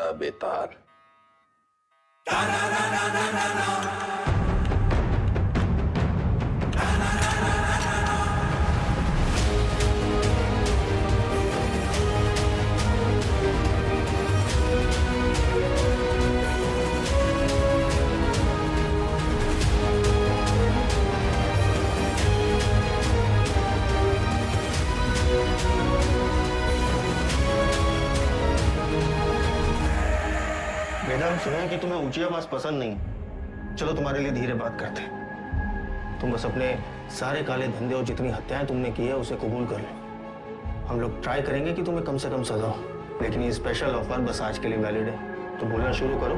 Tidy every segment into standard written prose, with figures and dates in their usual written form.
बड़ा बेतार। बेटा, सुना है कि तुम्हें ऊंची आवाज पसंद नहीं। चलो तुम्हारे लिए धीरे बात करते हैं। तुम बस अपने सारे काले धंधे और जितनी हत्याएं तुमने की है उसे कबूल कर लो। हम लोग ट्राई करेंगे कि तुम्हें कम से कम सजा हो, लेकिन ये स्पेशल ऑफर बस आज के लिए वैलिड है। तो बोलना शुरू करो।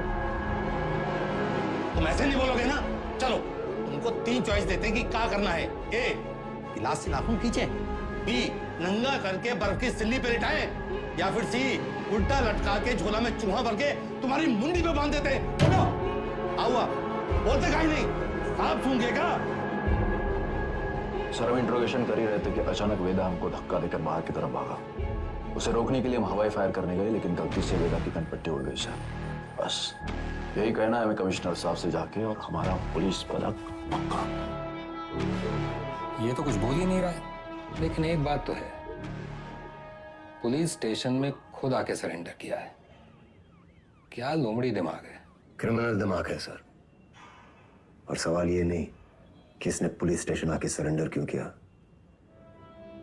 तुम ऐसे नहीं बोलोगे ना। चलो तुमको 3 चॉइस देते हैं कि क्या करना है। ए, गिलास से नाखून खींचे। बी, नंगा करके बर्फ की सिल्ली पे लिटाए। या फिर सी, उल्टा लटका के झोला में चूहा भर के तुम्हारी मुंडी पे बांध देते। आओ, बोलते काहे नहीं? आप सूंघेगा। सर, हम इंट्रोगेशन कर ही रहे थे कि अचानक वेदा हमको धक्का देकर बाहर की तरफ भागा। उसे रोकने के लिए हम हवाई फायर करने गए, लेकिन गलती से वेदा की कनपट्टी उड़ गई सर। बस यही कहना है हमें कमिश्नर साहब से जाके, और हमारा पुलिस पदक पक्का। ये तो कुछ बोल ही नहीं रहा है, लेकिन एक बात तो है, पुलिस स्टेशन में खुद आके सरेंडर किया है। क्या लोमड़ी दिमाग है। क्रिमिनल दिमाग है सर। और सवाल ये नहीं कि इसने पुलिस स्टेशन आके सरेंडर क्यों किया।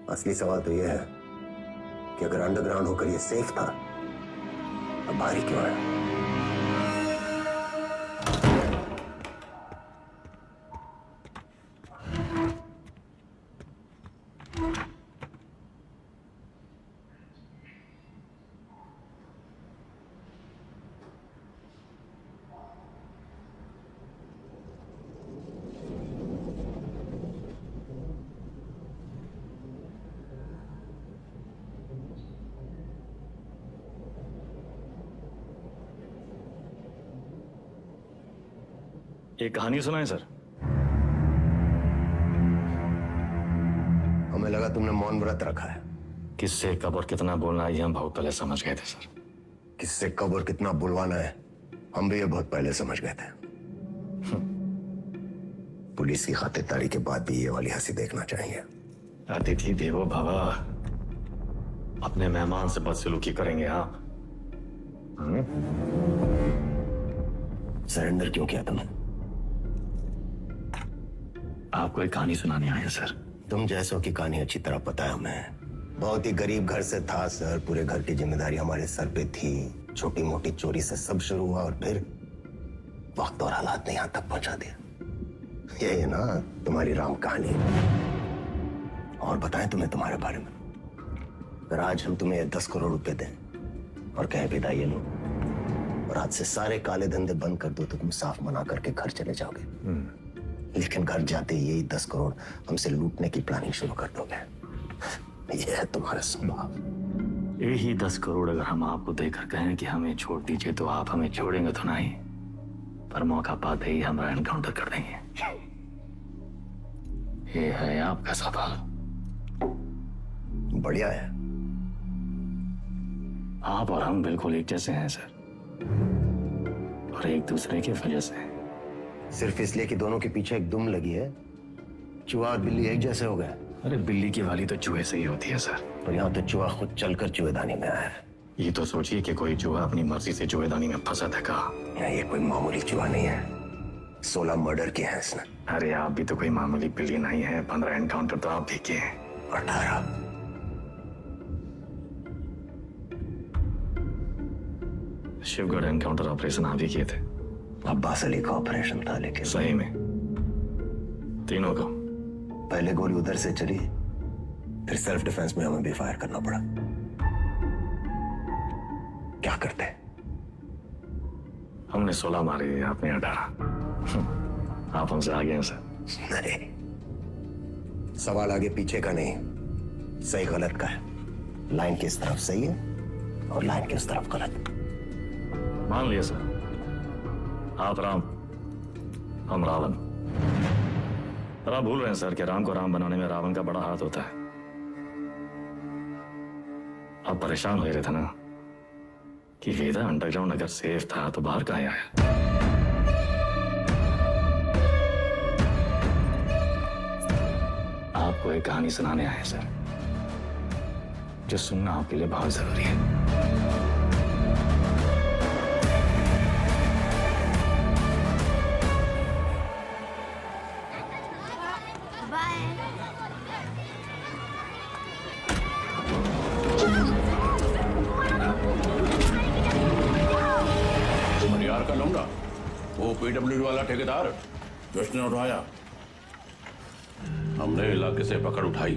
असली सवाल तो यह है कि अगर अंडरग्राउंड होकर ये सेफ था, अब बाहर ही क्यों आया। एक कहानी सुनाए सर। हमें लगा तुमने मौन व्रत रखा है। किससे कब और कितना बोलना है ये हम बहुत पहले समझ गए थे सर। किससे कब और कितना बुलवाना है हम भी ये बहुत पहले समझ गए थे। पुलिस की खातिरदारी के बाद भी ये वाली हंसी देखना चाहिए। अतिथि देवो भव। अपने मेहमान से बदसलूकी करेंगे आप? सरेंडर क्यों किया तुमने? आपको एक कहानी सुनाने आए हैं सर। तुम जैसों की कहानी अच्छी तरह पता है हमें। बहुत ही गरीब घर से था सर। पूरे घर की जिम्मेदारी हमारे सर पे थी। छोटी मोटी चोरी से सब शुरू हुआ और फिर वक्त और हालात ने यहां तक पहुंचा दिया। यही है ना तुम्हारी राम कहानी। और बताएं तुम्हें तुम्हारे बारे में। अगर आज हम तुम्हें 10 करोड़ रुपए दें और कहें विदा ये लो और आज से सारे काले धंधे बंद कर दो, तो तुम साफ मना करके घर चले जाओगे। लेकिन घर जाते ही यही 10 करोड़ हमसे लूटने की प्लानिंग शुरू कर दोगे। यह है तुम्हारा स्वभाव। यही 10 करोड़ अगर हम आपको देकर कहें कि हमें छोड़ दीजिए, तो आप हमें छोड़ेंगे तो नहीं, पर मौका पाते ही हमारा एनकाउंटर कर देंगे। ये है आपका स्वभाव। बढ़िया है। आप और हम बिल्कुल एक जैसे हैं सर, और एक दूसरे की वजह से। सिर्फ इसलिए कि दोनों के पीछे एक दुम लगी है, चूहा और बिल्ली एक जैसे हो गए। अरे बिल्ली की वाली तो चूहे से ही होती है सर। और यहाँ तो चूहा खुद चलकर चूहेदानी में आया है। ये तो सोचिए कि कोई चूहा अपनी मर्जी से चूहेदानी में फंसा था का। यहाँ ये कोई मामूली चूहा नहीं है। 16 मर्डर किए हैं इसने। अरे आप भी तो कोई मामूली बिल्ली नहीं है। 15 एनकाउंटर तो आप भी किए हैं। 18। शिवगढ़ एनकाउंटर ऑपरेशन आप ही किए थे। अब्बास अली का ऑपरेशन था, लेकिन सही में तीनों को। पहले गोली उधर से चली, फिर सेल्फ डिफेंस में हमें भी फायर करना पड़ा। क्या करते? हमने 16 मारे, आपने 18। आप हमसे आगे हैं सर। नहीं, सवाल आगे पीछे का नहीं, सही गलत का है। लाइन की इस तरफ सही है और लाइन की उस तरफ गलत। मान लिया सर, आप राम, हम रावण। पर आप भूल रहे हैं सर कि राम को राम बनाने में रावण का बड़ा हाथ होता है। आप परेशान हो रहे थे ना, कि वेदा अंडरग्राउंड अगर सेफ था तो बाहर कहाँ आया? आपको एक कहानी सुनाने आए सर, जो सुनना आपके लिए बहुत जरूरी है। मरियार का लौंडा, वो पीडब्ल्यूडी वाला ठेकेदार जिसने उठाया, हमने इलाके से पकड़ उठाई।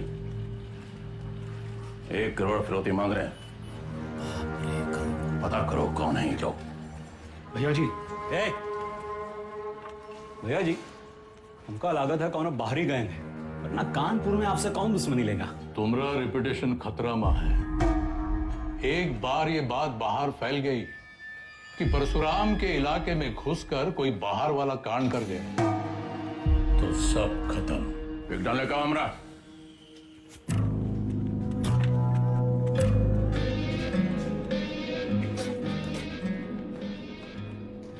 1 करोड़ फिरौती मांग रहे हैं। पता करो कौन है ये लोग। भैया जी, भैया जी, हमका लागत है कौन बाहरी गैंग है, वरना कानपुर में आपसे कौन दुश्मनी लेगा। तुम्हारा रेपुटेशन खतरा में है। एक बार ये बात बाहर फैल गई कि परशुराम के इलाके में घुसकर कोई बाहर वाला कांड कर गया तो सब खत्म। एक डाले का हमरा।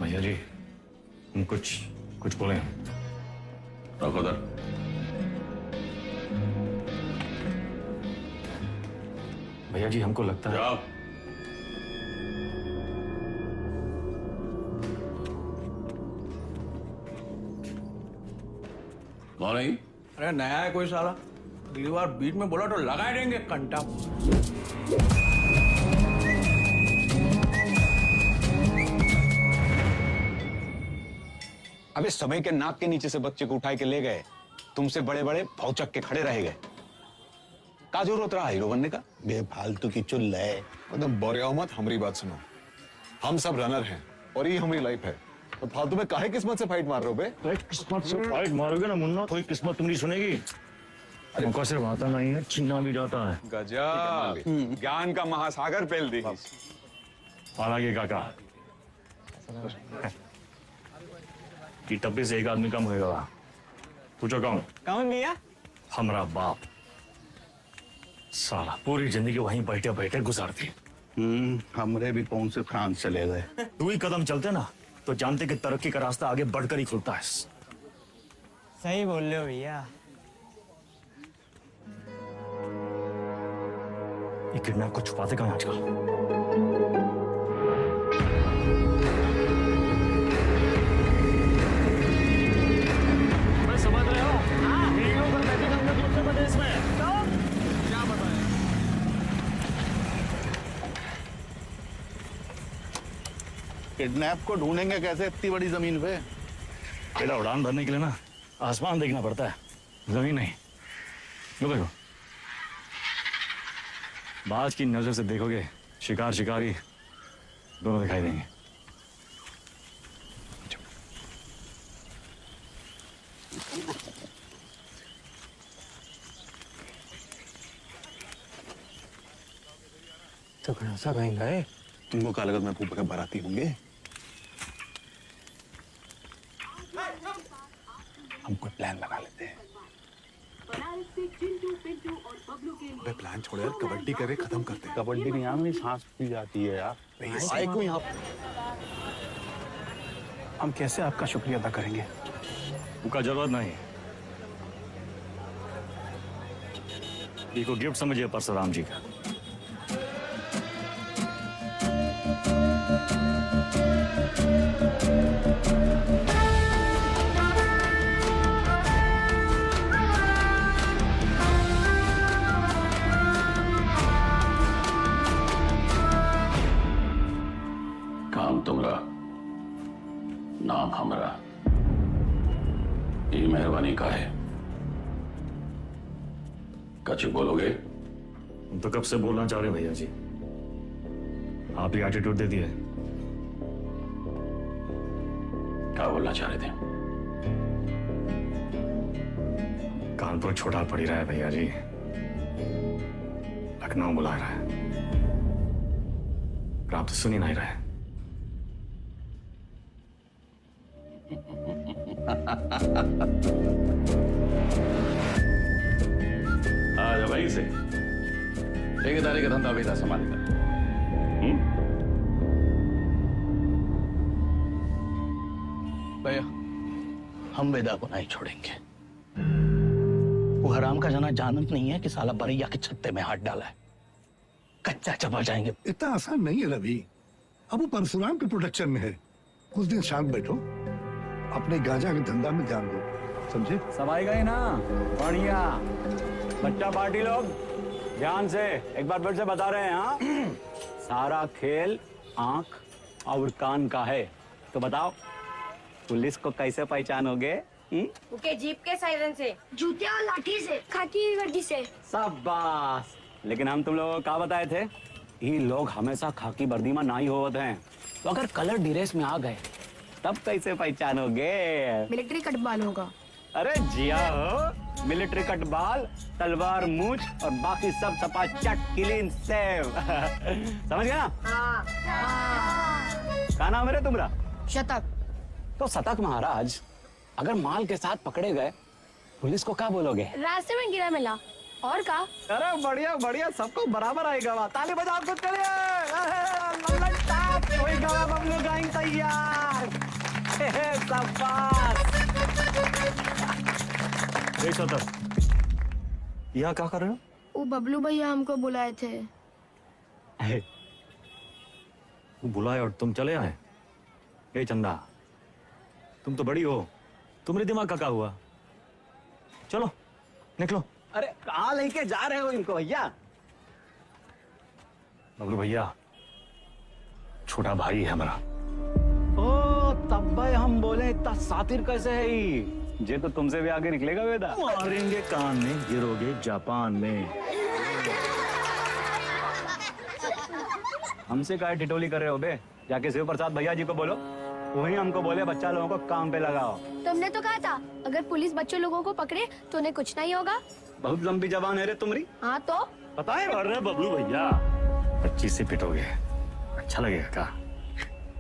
भैया जी, हम कुछ बोले। रखो दर। भैया जी, हमको लगता है जाओ। कौन है ये? अरे नया है कोई साला, अगली बार बीच में बोला तो लगा देंगे कंटा। अबे समय के नाक के नीचे से बच्चे को उठा के ले गए, तुमसे बड़े बड़े भौचक के खड़े रह गए। का जरूरत रहा हीरो बनने का? बेफालतू की चुल है। एकदम बोरिया मत, हमारी बात सुनो। हम सब रनर हैं और ये हमारी लाइफ है, तो फालतू में काहे किस्मत से फाइट मार रहे हो बे? किस्मत से फाइट मारोगे ना मुन्ना, कोई किस्मत तुम नहीं सुनेगी। हमको सिर्फ आता नहीं है, छीना भी जाता है। गजब, ज्ञान का महासागर पेल दी। हालांकि काका कि टप्पे से एक आदमी कम होएगा। पूछो कौन? कौन भैया? हमारा बाप। साला पूरी जिंदगी वहीं बैठे बैठे गुजारती। हमरे भी कौन से फ्रांस चले गए। 2 ही कदम चलते ना तो जानते कि तरक्की का रास्ता आगे बढ़कर ही खुलता है। सही बोल रहे हो भैया। ये किडनैप को छुपाते कहाँ आजकल? मैं समझ रहे हो? वीडियो पर बैठे हम लोग उत्तर प्रदेश में। क्या बताएं? किडनैप को ढूंढेंगे कैसे इतनी बड़ी जमीन पे? बेटा, उड़ान भरने के लिए ना आसमान देखना पड़ता है, जमीन नहीं। लो देखो, बाज की नजर से देखोगे शिकार शिकारी दोनों दिखाई देंगे। तो कौन सा गैंग है? तुमको क्या लगत मैं फूफा के बाराती होंगे? हम कोई प्लान बना लेते हैं। अबे प्लान छोड़ यार, कबड्डी करे खत्म करते हैं। कबड्डी नहीं आम, सांस पी जाती है यार। आए क्यों यहाँ? हम कैसे आपका शुक्रिया अदा करेंगे? उनका जरूरत नहीं। इसको गिफ्ट समझिए परशुराम जी का। काम तुमरा, नाम हमरा। ये मेहरबानी का है। कछ बोलोगे? हम तो कब से बोलना चाह रहे भैया जी, आप ही एटीट्यूड दे दिए। क्या बोलना चाह रहे थे? कानपुर छोटा पड़ ही रहा है भैया जी, लखनऊ बुला रहा है, पर आप तो सुन ही नहीं रहे। आ भाई से ठेकेदारी का धंधा बेटा संभालेगा। हम वेदा को नहीं छोड़ेंगे। वो हराम का जना जानत नहीं है कि साला बरैया के छत्ते में हाथ डाला है। कच्चा चबा जाएंगे। इतना आसान नहीं है रवि। अब वो परशुराम के प्रोटेक्शन में है। कुछ दिन शांत बैठो, अपने गांजा के धंधा में ध्यान दो, समझे? सब आई गए ना? बढ़िया। बच्चा पार्टी लोग ध्यान से एक बार फिर से बता रहे हैं। हाँ, सारा खेल आंख और कान का है। तो बताओ, पुलिस को कैसे पहचानोगे? उनके जीप के सायरन से, जूते और लाठी से, खाकी वर्दी से। शाबाश। लेकिन हम तुम लोगों को क्या बताए थे? ये लोग हमेशा खाकी वर्दी में नहीं होते हैं। तो अगर कलर ड्रेस में आ गए तब कैसे पहचानोगे? मिलिट्री कटबाल होगा। अरे जिया हो, मिलिट्री कटबाल, तलवार मूछ और बाकी सब चपाचट क्लीन सेव। समझ गया ना? क्या नाम है तुम्हारा? शतक। तो शतक महाराज, अगर माल के साथ पकड़े गए पुलिस को क्या बोलोगे? रास्ते में गिरा मिला। और का? अरे बढ़िया बढ़िया, सबको बराबर आएगा। ताली बजाओ कुछ करिए। बबलू गाइंग तैयार। यहाँ क्या कर रहे हो? वो बबलू भैया हमको बुलाए थे। बुलाए और तुम चले आए? ए चंदा, तुम तो बड़ी हो, तुम्हारे दिमाग का क्या हुआ? चलो निकलो। अरे कहाँ लेके जा रहे हो इनको भैया? बबलू भैया छोटा भाई है हमारा। ओ तब भाई हम बोले इतना सातिर कैसे है ये तो तुमसे भी आगे निकलेगा वेदा। मारेंगे कान में, गिरोगे जापान में। हमसे काय टिटोली कर रहे हो बे? जाके शिव प्रसाद भैया जी को बोलो, वही हमको बोले बच्चा लोगों को काम पे लगाओ। तुमने तो कहा था अगर पुलिस बच्चों लोगों को पकड़े तो उन्हें कुछ नहीं होगा। बहुत लंबी जबान है रे तुम्हारी। हाँ तो पता है? अरे बबलू भैया 25 से पिटोगे, अच्छा लगेगा का?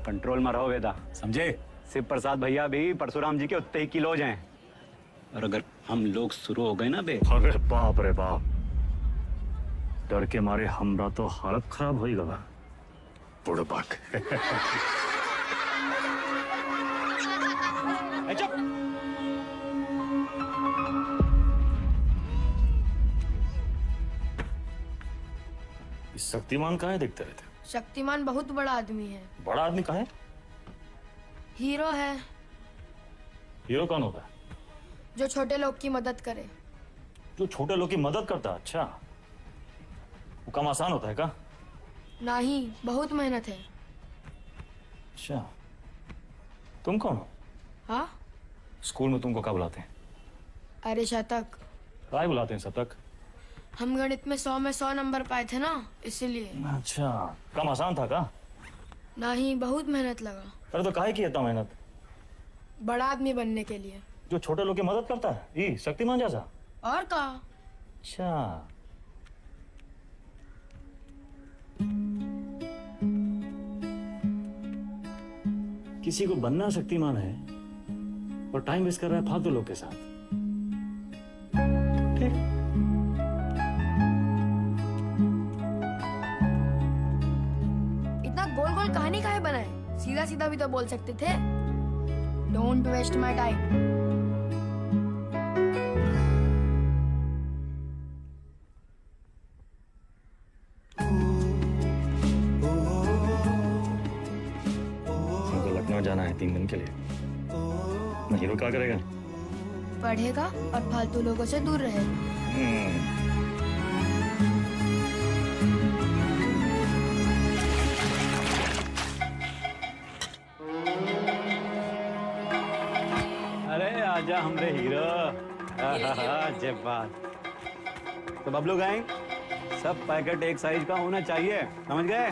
कंट्रोल में रहो वेदा, समझे? शिव प्रसाद भैया भी परशुराम जी के उतने ही किलोज हैं। और अगर हम लोग शुरू हो गए ना बे, अरे बाप रे बाप, डर के मारे हमरा तो हालत खराब हो गया। बुड़बक। शक्तिमान कहाँ है दिखते रहते? शक्तिमान बहुत बड़ा आदमी है। बड़ा आदमी कहाँ है? हीरो है। हीरो कौन होता है? जो छोटे लोग की मदद करे। जो छोटे लोग की मदद करता है? अच्छा, वो काम आसान होता है का? नहीं, बहुत मेहनत है। अच्छा, तुम कौन हो? हाँ? स्कूल में तुमको क्या बुलाते हैं? अरे शतक। क्या बुलाते हैं शतक? हम गणित में 100 में 100 नंबर पाए थे ना, इसीलिए। अच्छा, काम आसान था का? नहीं, बहुत मेहनत लगा। अरे तो काहे की इतना मेहनत? बड़ा आदमी बनने के लिए। जो छोटे लोग की मदद करता है, ये शक्तिमान जैसा? और का? अच्छा, किसी को बनना शक्तिमान है और टाइम वेस्ट कर रहा है फालतू लोग के साथ। ठीक। इतना गोल गोल कहानी काहे बनाए? सीधा सीधा भी तो बोल सकते थे। Don't waste my time. जाना है 3 दिन के लिए। मैं हीरो क्या करेगा? पढ़ेगा और फालतू लोगों से दूर रहेगा। अरे आजा हमरे हीरो। जब बात तो बबलू गैंग, सब पैकेट एक साइज का होना चाहिए, समझ गए?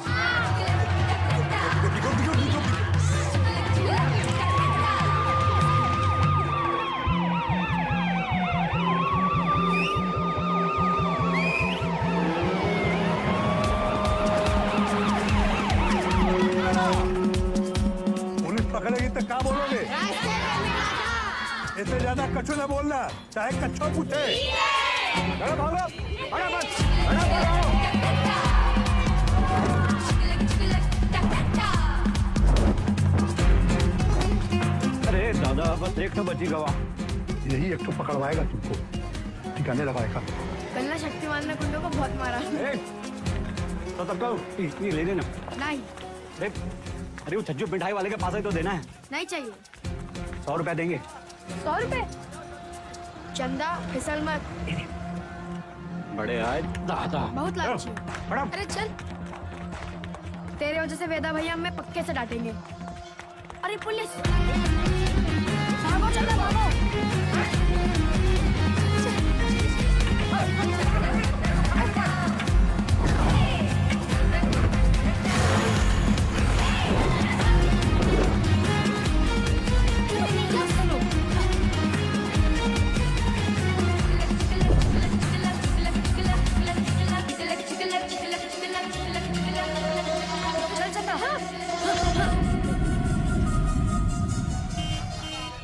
पकड़ेगी तो क्या बोलोगे? इससे ज्यादा कछु न बोलना, चाहे कच्छो पूछे। चलो भागो, फटाफट। अरे अरे दादा बस एक तो बची गवा। यही एक तो पकड़वाएगा तुमको, ठिकाने लगाएगा। कल ना शक्तिमान ने कुंडो को बहुत मारा। तो तब तो ये ले लेना। नहीं देख, अरे वो छज्जू मिठाई वाले के पास ही तो देना है। नहीं चाहिए। 100 रुपया देंगे। 100 रुपए? चंदा फिसल मत। बड़े आए दादा। बहुत लालची है। बड़ा। अरे चल, तेरे वजह से वेदा भैया हमें पक्के से डांटेंगे। अरे पुलिस, भागो चंदा भागो।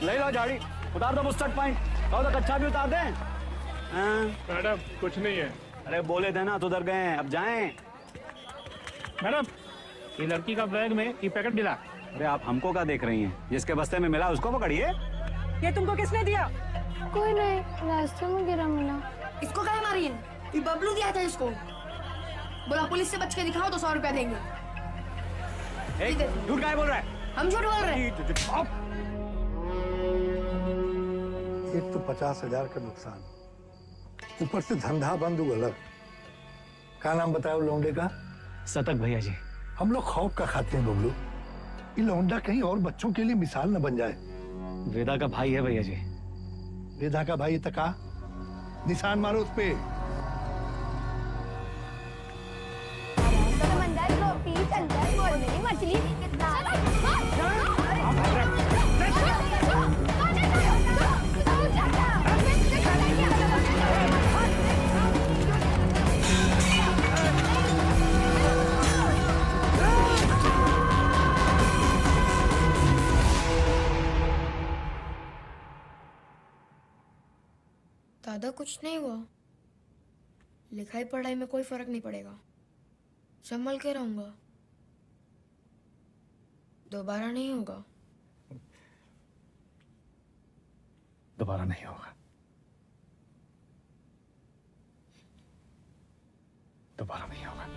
ले लो झाड़ी, उतार दो बुस्टर्ड पॉइंट। कहो तो कच्चा भी उतार दें। हाँ। मैडम कुछ नहीं है। अरे बोले थे ना तो उधर गए, अब जाएं। मैडम ये लड़की का बैग में ये पैकेट मिला। अरे आप हमको क्या देख रही हैं? जिसके बस्ते में मिला उसको पकड़िए। ये तुमको किसने दिया? कोई नहीं, रास्ते में गिरा मिला। इसको काहे मारी है? ये बबलू दिया था इसको। बोला पुलिस से बच के दिखाओ तो 100 रुपया देंगे। झूठ काहे बोल रहा है? हम झूठ बोल रहे हैं। एक तो 50,000 का नुकसान, ऊपर से धंधा बंद हुआ अलग। क्या नाम बताओ लौंडे का? सतक भैया जी। हम लोग खौफ का खाते हैं बबलू, ये लौंडा कहीं और बच्चों के लिए मिसाल न बन जाए। वेदा का भाई है भैया जी। वेदा का भाई तका, निशान मारो उस पे। मछली दादा कुछ नहीं हुआ। लिखाई पढ़ाई में कोई फर्क नहीं पड़ेगा। संभल के रहूंगा, दोबारा नहीं होगा। दोबारा नहीं होगा, दोबारा नहीं होगा।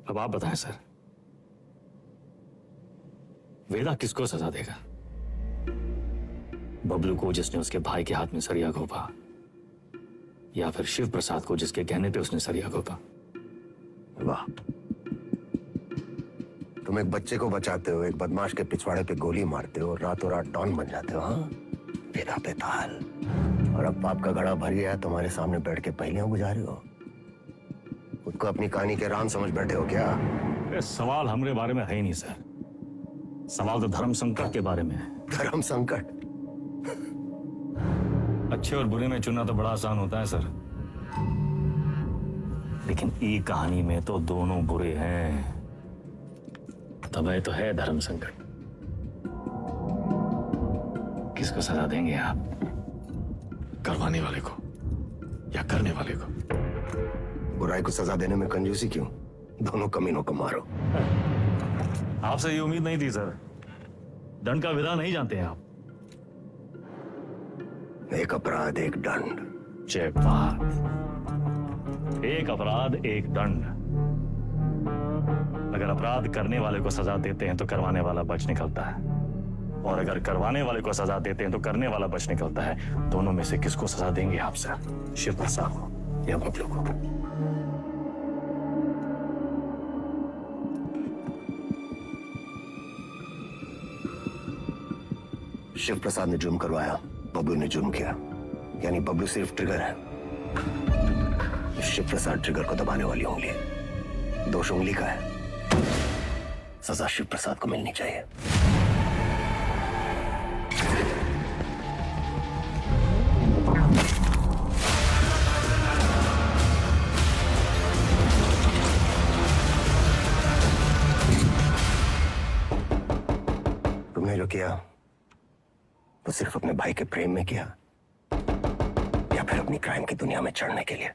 अब आप बताएं सर, वेदा किसको सजा देगा? बबलू को जिसने उसके भाई के हाथ में सरिया घोंपा, या फिर शिव प्रसाद को जिसके कहने पे उसने सरिया घोंपा? वाह, तुम एक बच्चे को बचाते हो, एक बदमाश के पिछवाड़े पे गोली मारते हो, रातों रात डॉन बन जाते हो। हाँ, वेदा पे ताल। और अब पाप का घड़ा भर गया है, तुम्हारे सामने बैठ के पहेलियां गुजारे हो। खुद को अपनी कहानी के राम समझ बैठे हो क्या? सवाल हमारे बारे में है ही नहीं सर, सवाल तो धर्म संकट के बारे में है। धर्म संकट? अच्छे और बुरे में चुनना तो बड़ा आसान होता है सर, लेकिन ई कहानी में तो दोनों बुरे हैं, तब तो है धर्म संकट। किसको सजा देंगे आप? करवाने वाले को या करने वाले को? बुराई को सजा देने में कंजूसी क्यों? दोनों कमीनों को मारो। आपसे ये उम्मीद नहीं थी सर, दंड का विधान नहीं जानते हैं आप। एक अपराध एक दंड। जय बात, एक अपराध एक दंड। अगर अपराध करने वाले को सजा देते हैं तो करवाने वाला बच निकलता है, और अगर करवाने वाले को सजा देते हैं तो करने वाला बच निकलता है। दोनों में से किसको सजा देंगे आप सर? शिव प्रसाद को या बबलू को? शिव प्रसाद ने जुर्म करवाया, बबलू ने जुर्म किया, यानी बबलू सिर्फ ट्रिगर है, शिव प्रसाद ट्रिगर को दबाने वाली उंगली है। दोष उंगली का है, सजा शिव प्रसाद को मिलनी चाहिए। तुमने जो किया वो सिर्फ अपने भाई के प्रेम में किया या फिर अपनी क्राइम की दुनिया में चढ़ने के लिए?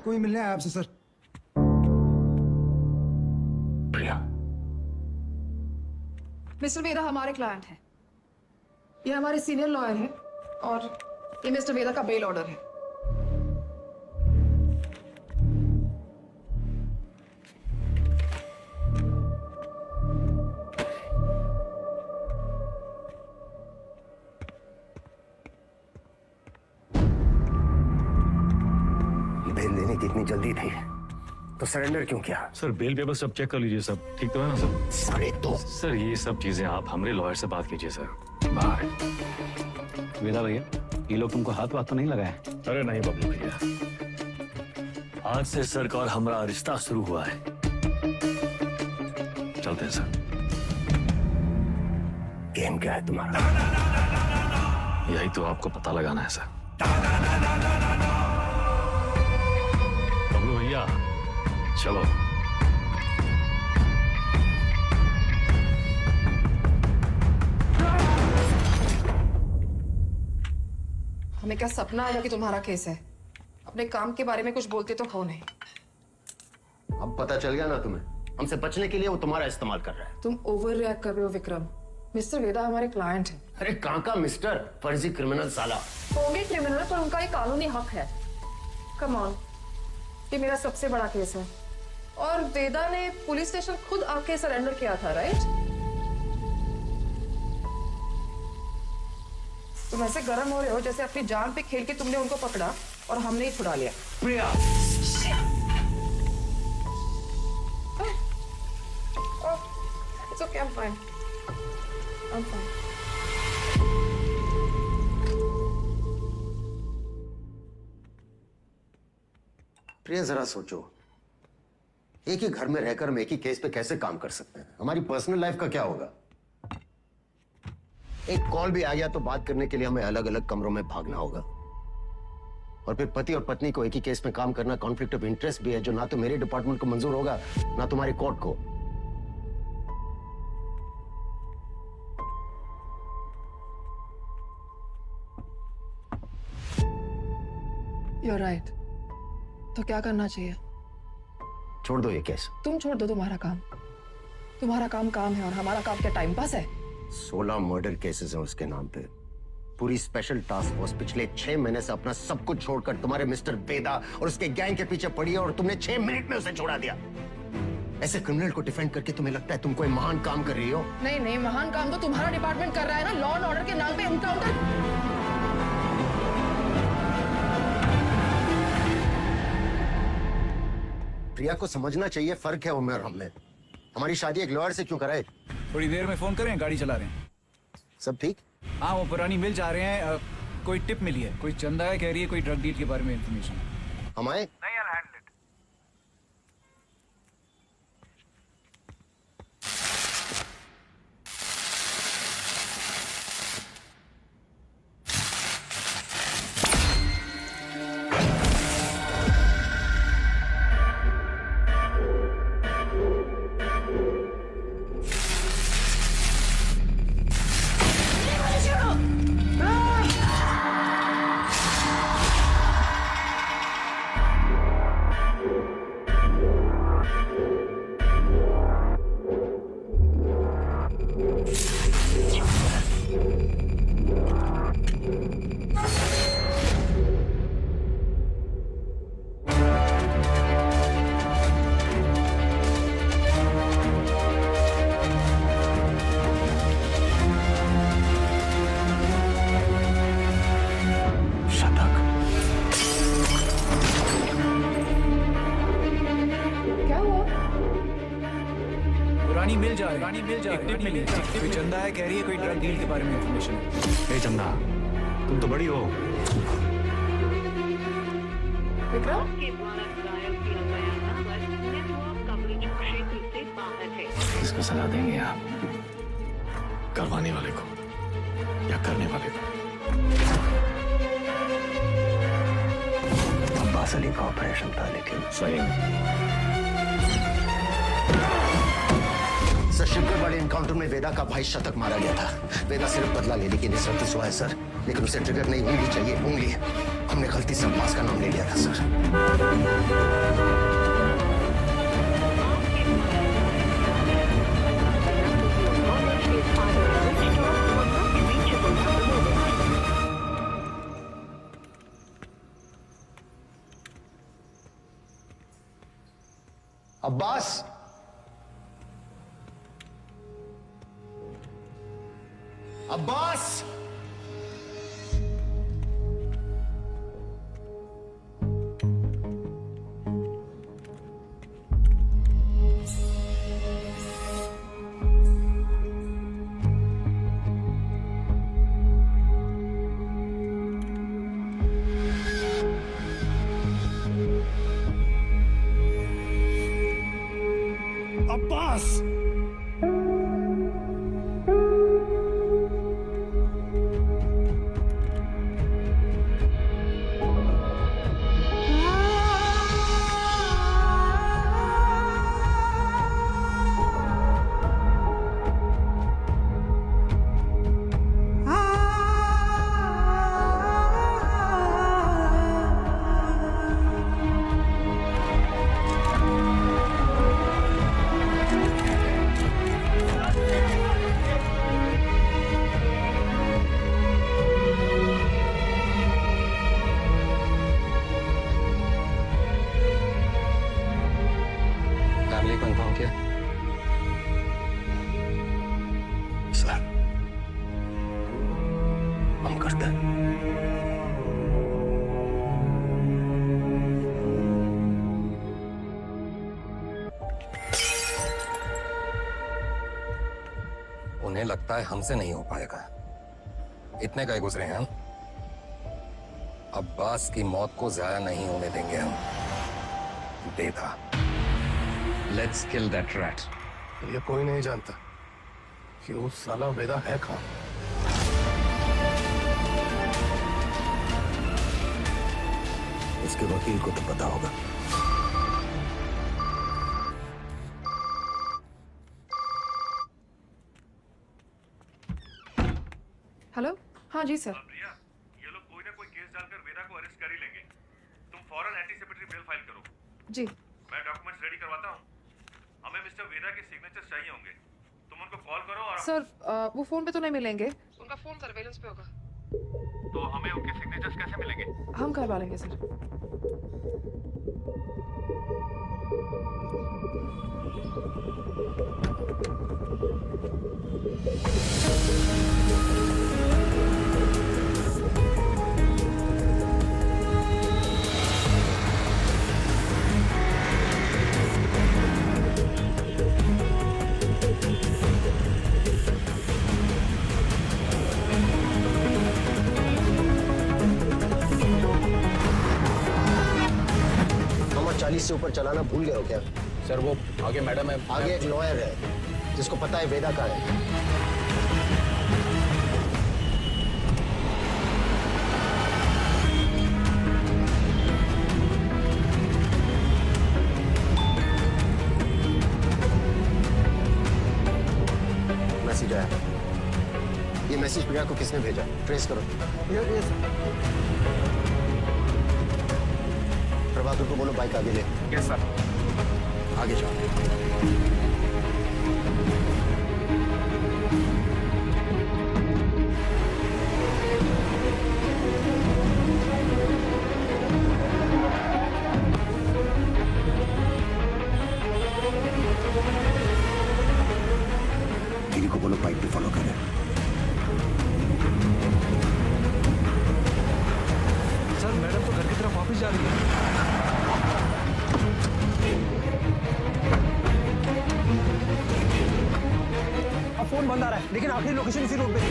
कोई मिलने आया आपसे सर। प्रिया, मिस्टर वेदा हमारे क्लाइंट हैं। ये हमारे सीनियर लॉयर हैं और ये मिस्टर वेदा का बेल ऑर्डर है। बेल लेने की इतनी जल्दी थी तो सरेंडर क्यों किया? सर बेल पेपर सब चेक कर लीजिए, सब ठीक तो है ना सर? साढ़े दो। सर ये सब चीजें आप हमारे लॉयर से बात कीजिए सर। बाहर वेदा भैया, ये लोग तुमको हाथ वाथ तो नहीं लगाए? अरे नहीं बबलू भैया, आज से सर का और हमारा रिश्ता शुरू हुआ है। चलते हैं सर। गेम क्या है तुम्हारा? यही तो आपको पता लगाना है सर। बबलू भैया चलो। हमें क्या सपना आया कि तुम्हारा केस है? अपने काम के बारे में कुछ बोलते तो हो नहीं। अब पता चल गया ना तुम्हें, हमसे बचने के लिए वो तुम्हारा इस्तेमाल कर रहा है। तुम ओवर रिएक्ट कर रहे हो विक्रम। मिस्टर वेदा हमारे क्लाइंट हैं। अरे कहाँ का मिस्टर, फर्जी क्रिमिनल साला। होंगे क्रिमिनल पर उनका एक कानूनी हक है। कम ऑन, ये मेरा सबसे बड़ा केस है और वेदा ने पुलिस स्टेशन खुद आके सरेंडर किया था, राइट? तुम ऐसे गर्म हो रहे हो जैसे अपनी जान पे खेल के तुमने उनको पकड़ा और हमने ही छुड़ा लिया। प्रिया, It's okay, I'm fine. I'm fine. प्रिया जरा सोचो, एक ही घर में रहकर हम एक ही केस पे कैसे काम कर सकते हैं? हमारी पर्सनल लाइफ का क्या होगा? एक कॉल भी आ गया तो बात करने के लिए हमें अलग अलग कमरों में भागना होगा। और फिर पति और पत्नी को एक ही केस में काम करना कॉन्फ्लिक्ट ऑफ इंटरेस्ट भी है, जो ना तो मेरे डिपार्टमेंट को मंजूर होगा ना तुम्हारी कोर्ट को। You're right. तो क्या करना चाहिए? छोड़ दो ये केस। तुम छोड़ दो तुम्हारा काम। तुम्हारा काम काम है और हमारा काम क्या टाइम पास है? 16 मर्डर केसेस हैं उसके नाम पे। पूरी स्पेशल टास्क फोर्स पिछले 6 महीने से अपना सब कुछ छोड़कर तुम्हारे मिस्टर वेदा और उसके गैंग के पीछे पड़ी है और तुमने 6 मिनट में उसे छोड़ा दिया। ऐसे क्रिमिनल को डिफेंड करके तुम्हें लगता है तुम कोई महान काम कर रही हो? नहीं नहीं, महान काम तो तुम्हारा डिपार्टमेंट कर रहा है ना, लॉ एंड ऑर्डर के नाम पे एनकाउंटर। प्रिया को समझना चाहिए, फर्क है उम्र और हम में। हमारी शादी एक लॉयर से क्यों कराए? थोड़ी देर में फोन करें, गाड़ी चला रहे हैं। सब ठीक? हाँ, वो पुरानी मिल जा रहे हैं। कोई टिप मिली है, कोई चंदा है, कह रही है कोई ड्रग डील के बारे में इंफॉर्मेशन। हम आए? नहीं, I'll handle it. रानी मिल जा रही है। एक टिप मिली है, कोई चंदा है, कह रही है कोई ड्रग डील के बारे में इंफॉर्मेशन है। ए चंदा, तुम तो बड़ी हो। विक्रम, किसको सजा देंगे आप? करवाने वाले को या करने वाले को? अब्बास अली का ऑपरेशन था, लेकिन सही। सर, शिवगढ़ वाले एनकाउंटर में वेदा का भाई शतक मारा गया था। वेदा सिर्फ बदला लेने की निस्बत हुआ है सर, लेकिन उसे ट्रिगर नहीं, उंगली चाहिए, उंगली। हमने गलती से अब्बास का नाम ले लिया था सर। अब्बास, अब्बास, अब्बास, फैमिली को इन्फॉर्म किया? सर, हम करते हैं। उन्हें लगता है हमसे नहीं हो पाएगा। इतने गए गुजरे हैं हम। अब्बास की मौत को जाया नहीं होने देंगे हम। वेदा, लेट्स किल दैट रैट। ये कोई नहीं जानता कि वो साला वेदा है कहाँ। इसके वकील को तो पता होगा। हेलो, हाँ जी सर। प्रिया, ये लोग कोई ना कोई केस डालकर वेदा को अरेस्ट कर ही लेंगे। तुम फौरन एंटीसिपेटरी बेल फाइल करो। जी। मैं डॉक्यूमेंट्स रेडी करवाता हूँ। हमें मिस्टर वेदा के सिग्नेचर्स चाहिए होंगे। तुम उनको कॉल करो और सर, वो फोन पे तो नहीं मिलेंगे, उनका फोन सर्वेलेंस पे होगा। तो हमें उनके सिग्नेचर्स कैसे मिलेंगे? हम करवा लेंगे सर। हम 40 से ऊपर चलाना भूल गए हो क्या? सर वो आगे मैडम है। आगे एक लॉयर है जिसको पता है वेदा का है। मैसेज आया। ये मैसेज प्रिया को किसने भेजा? ट्रेस करो। प्रभाकर को बोलो बाइक आगे ले। Yes sir. आगे जाओ। गिरी को बोलो बाइक पे फॉलो करें। सर, मैडम तो घर की तरफ वापस जा रही है। फोन बंद आ रहा है, लेकिन आखिरी लोकेशन इसी रोड पे थी।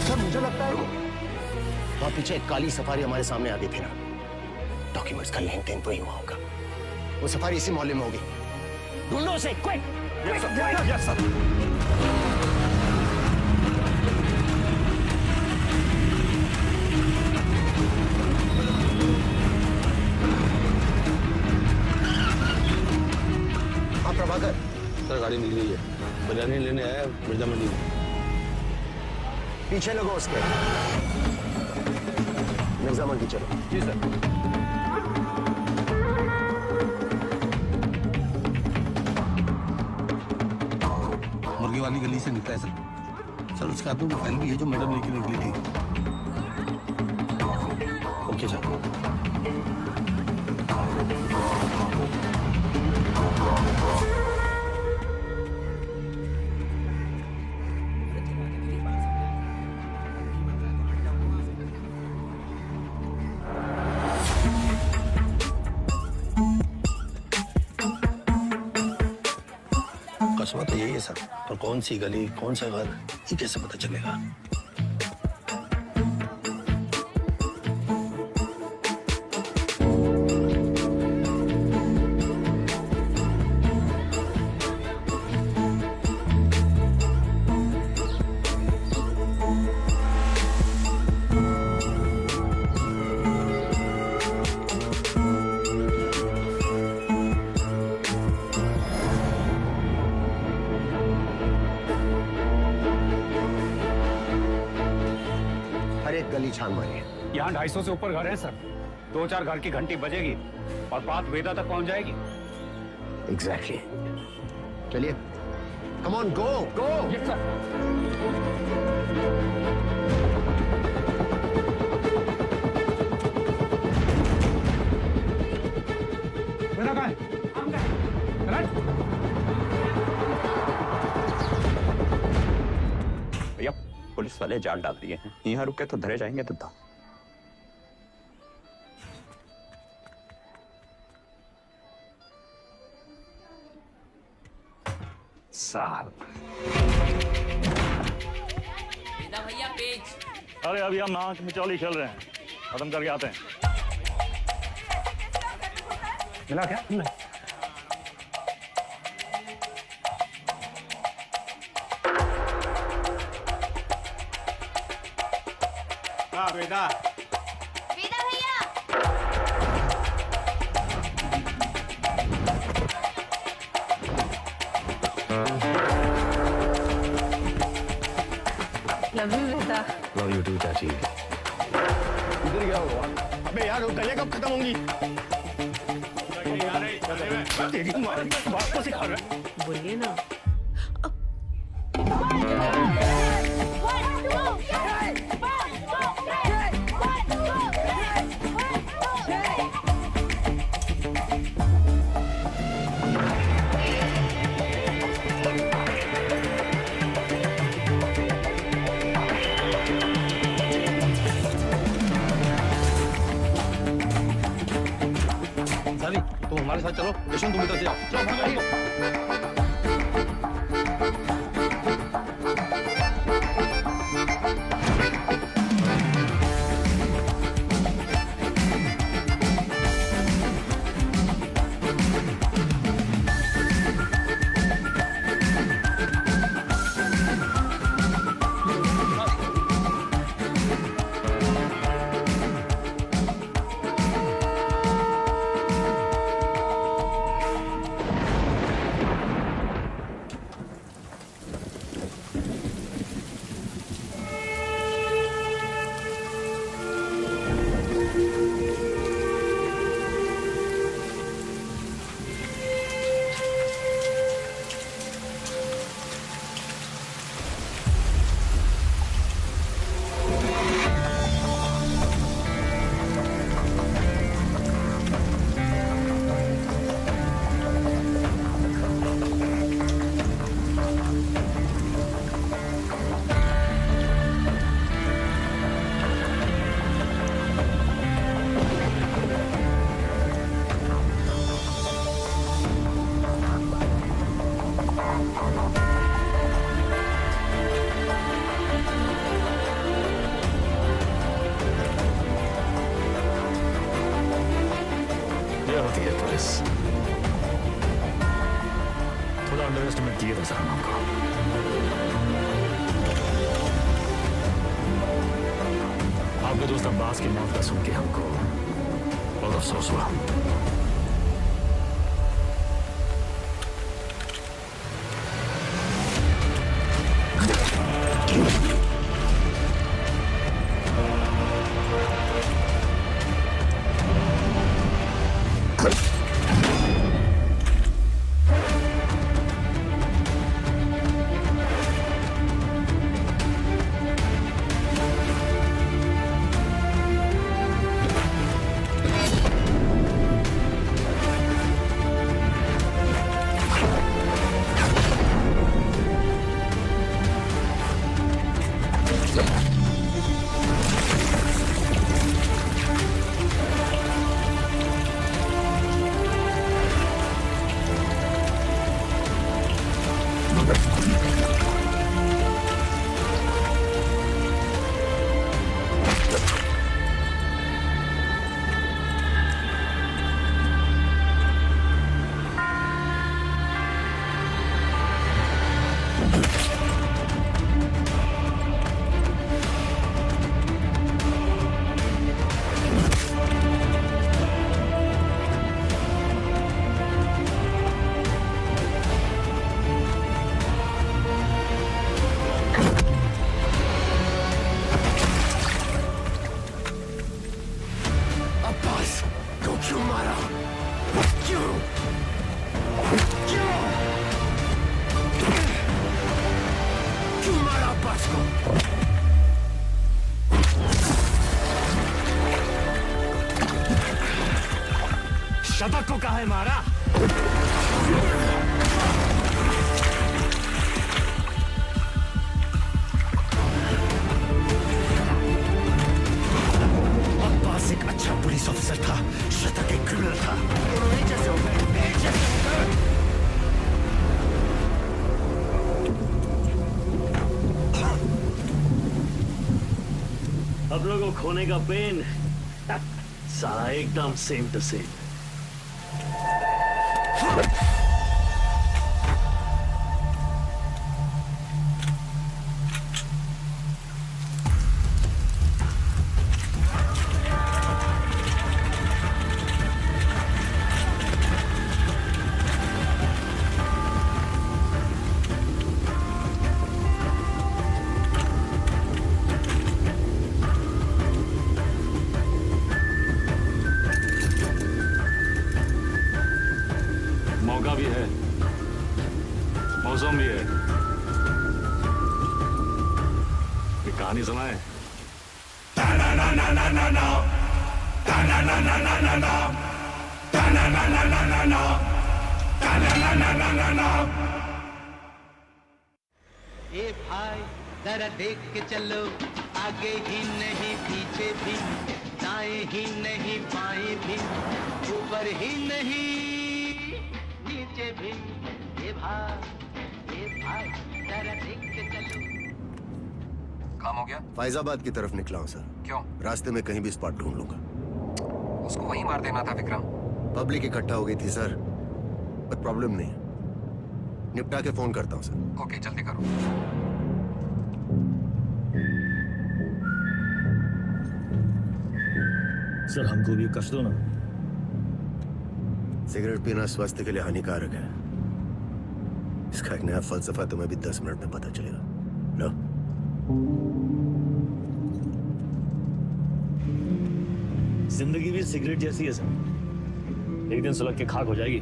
सर मुझे लगता है वहां पीछे एक काली सफारी हमारे सामने आ गई थी ना, डॉक्यूमेंट्स का लेन देन वही हुआ होगा। वो सफारी इसी मोहल्ले में होगी, ढूंढो उसे क्विक। Yes sir. हाँ प्रभाकर, सर गाड़ी मिल गई है, बिरयानी लेने आया मिर्जा मंडी में। पीछे लगो उसके, मिर्जा मंडी चलो। जी सर। मुर्गी वाली गली से निकला है सर। सर उसके हाथ में फाइल भी है जो मैडम लेके निकली थी। Okay sir. कस्मा तो यही है सर, पर कौन सी गली कौन सा घर ये कैसे पता चलेगा? हर एक गली छान मारिए। यहाँ 250 से ऊपर घर है सर। 2-4 घर की घंटी बजेगी और बात वेदा तक पहुंच जाएगी। एग्जैक्टली। चलिए, come on, go go. Yes sir. Veda कहाँ है? भैया पुलिस वाले जाल डाल दिए हैं, यहाँ रुके तो धरे जाएंगे तो था। साल भैया पेज। अरे अभी हम नाक मिचौली खेल रहे हैं, खत्म करके आते हैं। मिला क्या? हाँ बेटा। वेदा भैया। Love you Veda. Love you too चाची। इधर क्या हुआ? अबे यार वो कलियां कब खत्म होंगी? तेरी माँ बात को सिखा रहा है। बोलिए ना। सारी तुम हमारे साथ चलो, यशवंत तुम इधर से जाओ। चलो भागो। होती है पुलिस। थोड़ा अंडर एस्टिमेट किए था सर हमको। आपके दोस्त अब्बास की मौत का सुन के हमको बहुत अफसोस हुआ। शतक को काहे मारा? अब्बास एक अच्छा पुलिस ऑफिसर था, शतक एक क्रिमिनल था। दोनों एक जैसे हो गए, एक जैसे हो गए। अब लोगों को खोने का पेन सारा एकदम सेम टू सेम। मौका भी है, मौसम भी है। ये कहानी सुनाए। ए भाई जरा देख के चलो, आगे ही नहीं पीछे भी, दाएं ही नहीं बाएं भी, ऊपर ही नहीं नीचे भी। ए भाई जरा देख के चलो। काम हो गया? फैजाबाद की तरफ निकला हूँ सर। क्यों? रास्ते में कहीं भी स्पॉट ढूंढ लूंगा। उसको वहीं मार देना था विक्रम। पब्लिक इकट्ठा हो गई थी सर, पर प्रॉब्लम नहीं, निपटा के फोन करता हूँ सर। ओके, जल्दी करो। सर हमको भी कस दो ना। सिगरेट पीना स्वास्थ्य के लिए हानिकारक है। इसका एक नया फलसफा तुम्हें भी 10 मिनट में पता चलेगा। लो। जिंदगी भी सिगरेट जैसी है सर, एक दिन सुलग के खाक हो जाएगी।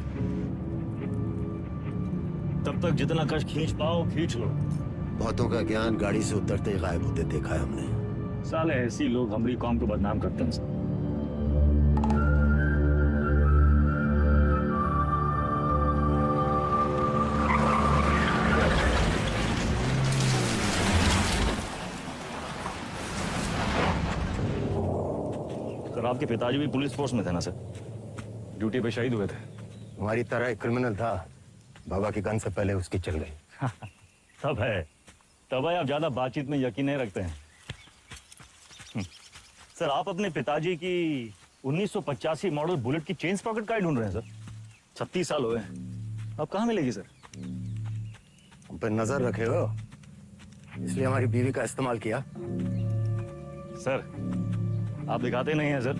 तब तक जितना कश खींच पाओ खींच लो। बहुतों का ज्ञान गाड़ी से उतरते ही गायब होते देखा है हमने। साले ऐसी लोग हमारी कौम को बदनाम करते हैं सर। सर आपके पिताजी भी पुलिस फोर्स में थे ना सर? ड्यूटी पे शहीद हुए थे। हमारी तरह एक क्रिमिनल था, बाबा की गन से पहले उसकी चल गई। तब है आप ज्यादा बातचीत में यकीन नहीं रखते हैं। सर आप अपने पिताजी की 1985 मॉडल बुलेट की चेन स्प्रॉकेट का ढूंढ रहे हैं सर। 36 साल हुए हैं। अब कहाँ मिलेगी सर? हम पे नजर रखे हो, इसलिए हमारी बीवी का इस्तेमाल किया। सर आप दिखाते नहीं हैं सर,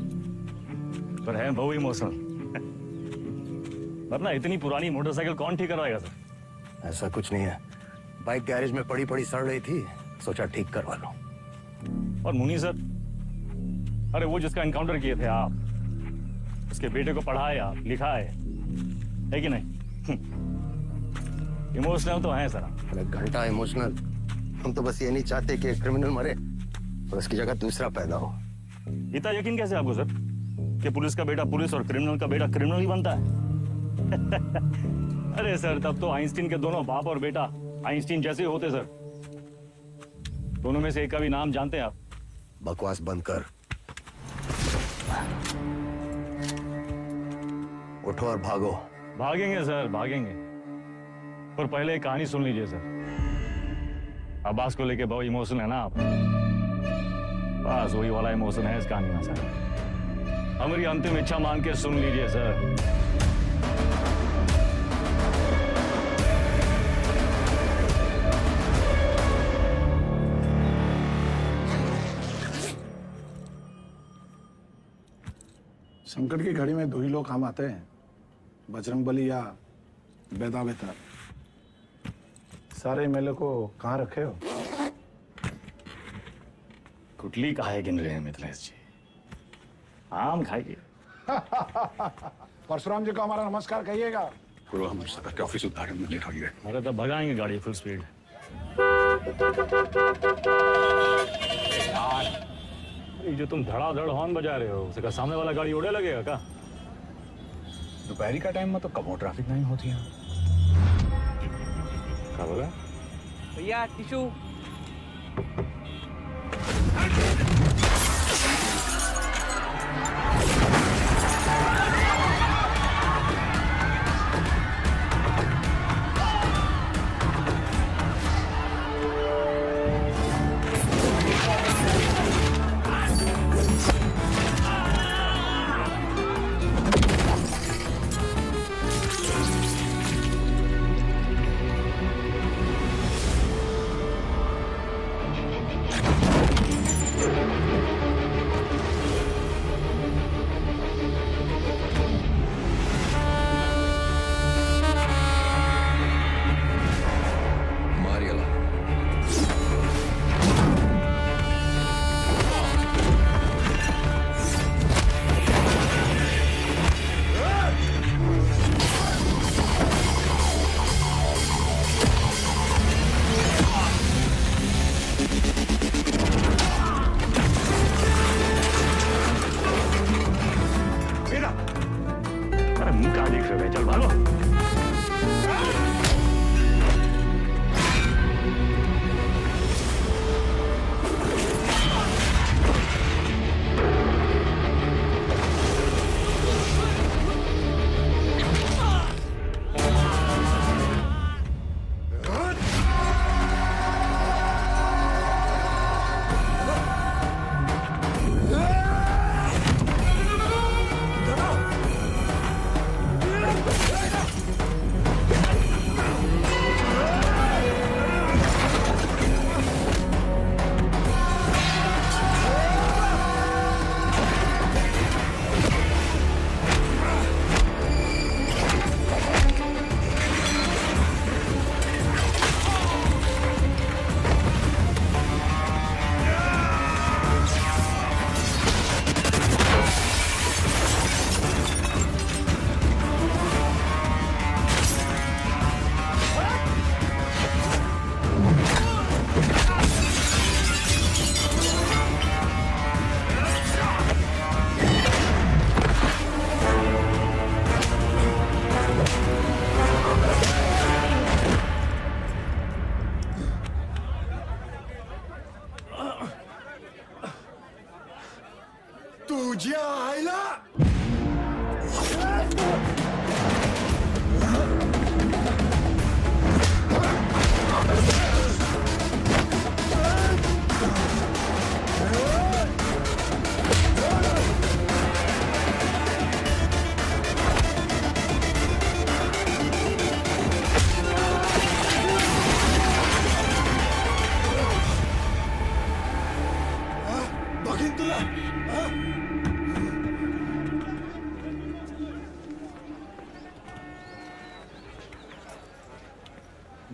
पर है बहु इमोशनल। वरना इतनी पुरानी मोटरसाइकिल कौन ठीक करवाएगा सर? ऐसा कुछ नहीं है, बाइक गैरेज में पड़ी पड़ी सड़ रही थी, सोचा ठीक करवा लो। और मुनी सर, अरे वो जिसका एनकाउंटर किए थे आप, उसके बेटे को पढ़ाया लिखाए है कि नहीं? इमोशनल तो हैं सर। अरे घंटा इमोशनल, हम तो बस ये नहीं चाहते कि एक क्रिमिनल मरे और उसकी जगह दूसरा पैदा हो। इतना यकीन कैसे आपको सर कि पुलिस का बेटा पुलिस और क्रिमिनल का बेटा क्रिमिनल ही बनता है? अरे सर, तब तो आइंस्टीन के दोनों बाप और बेटा आइंस्टीन जैसे होते सर। दोनों में से एक का भी नाम जानते हैं आप? बकवास बंद कर, उठो और भागो। भागेंगे सर भागेंगे, पर पहले एक कहानी सुन लीजिए सर। अब्बास को लेके बहुत इमोशनल है ना आप? बस वही वाला इमोशन है इस कहानी में सर। हमारी अंतिम इच्छा मान के सुन लीजिए सर। संकट की घड़ी में दो ही लोग काम आते हैं, बजरंगबली या बेदा बेतार। सारे मेले को कहाँ रखे हो? कुटली काहे गिन रहे हैं मिथिलेश जी? आम खाइए। परशुराम जी को हमारा नमस्कार कहिएगा। गुरु हमारे सदर के ऑफिस उद्घाटन में लेट हो गए। अरे तो भगाएंगे गाड़ी फुल स्पीड। ये जो तुम धड़ाधड़ हॉर्न बजा रहे हो, उसका सामने वाला गाड़ी उड़े लगेगा क्या? दोपहरी का टाइम में तो कब ट्रैफिक नहीं होती है। क्या बोला भैया? टिशू।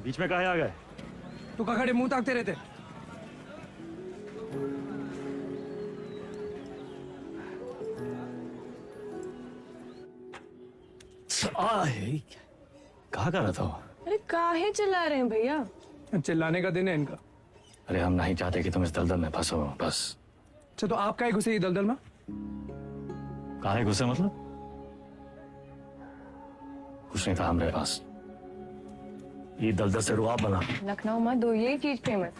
बीच में काहे आ गए? तो का खड़े मुंह ताकते रहते? कहा कर रहा था? अरे काहे चिल्ला रहे हैं भैया? चिल्लाने का दिन है इनका। अरे हम नहीं चाहते कि तुम इस दलदल में फंसो, बस। अच्छा तो आप काहे घुसे ये दलदल में? काहे गुस्से मतलब? कुछ नहीं था हमारे पास, ये दलदल से रुआब बना। लखनऊ में दो यही चीज फेमस,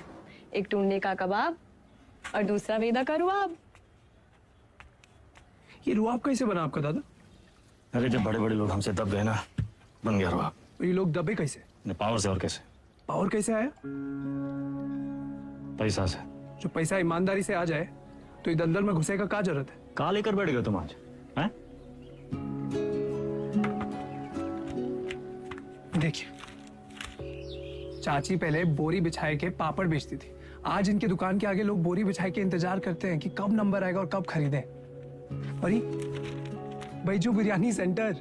एक टुंडे का कबाब और दूसरा वेदा का रुआब। ये रुआब कैसे बना आपका दादा? अरे जब बड़े बड़े लोग हमसे दब गए ना, बन गया रुआब। ये लोग दबे कैसे? पावर से। और कैसे? पावर कैसे आया? पैसा से। जो पैसा ईमानदारी से आ जाए तो ये दलदल में घुसे का क्या जरूरत है? कहा लेकर बैठ गए तुम आज? हैं? देखिए, चाची पहले बोरी बिछाए के पापड़ बेचती थी। आज इनके दुकान के आगे लोग बोरी बिछाए के इंतजार करते हैं कि कब नंबर आएगा और कब खरीदें। और ये बैजू बिरयानी सेंटर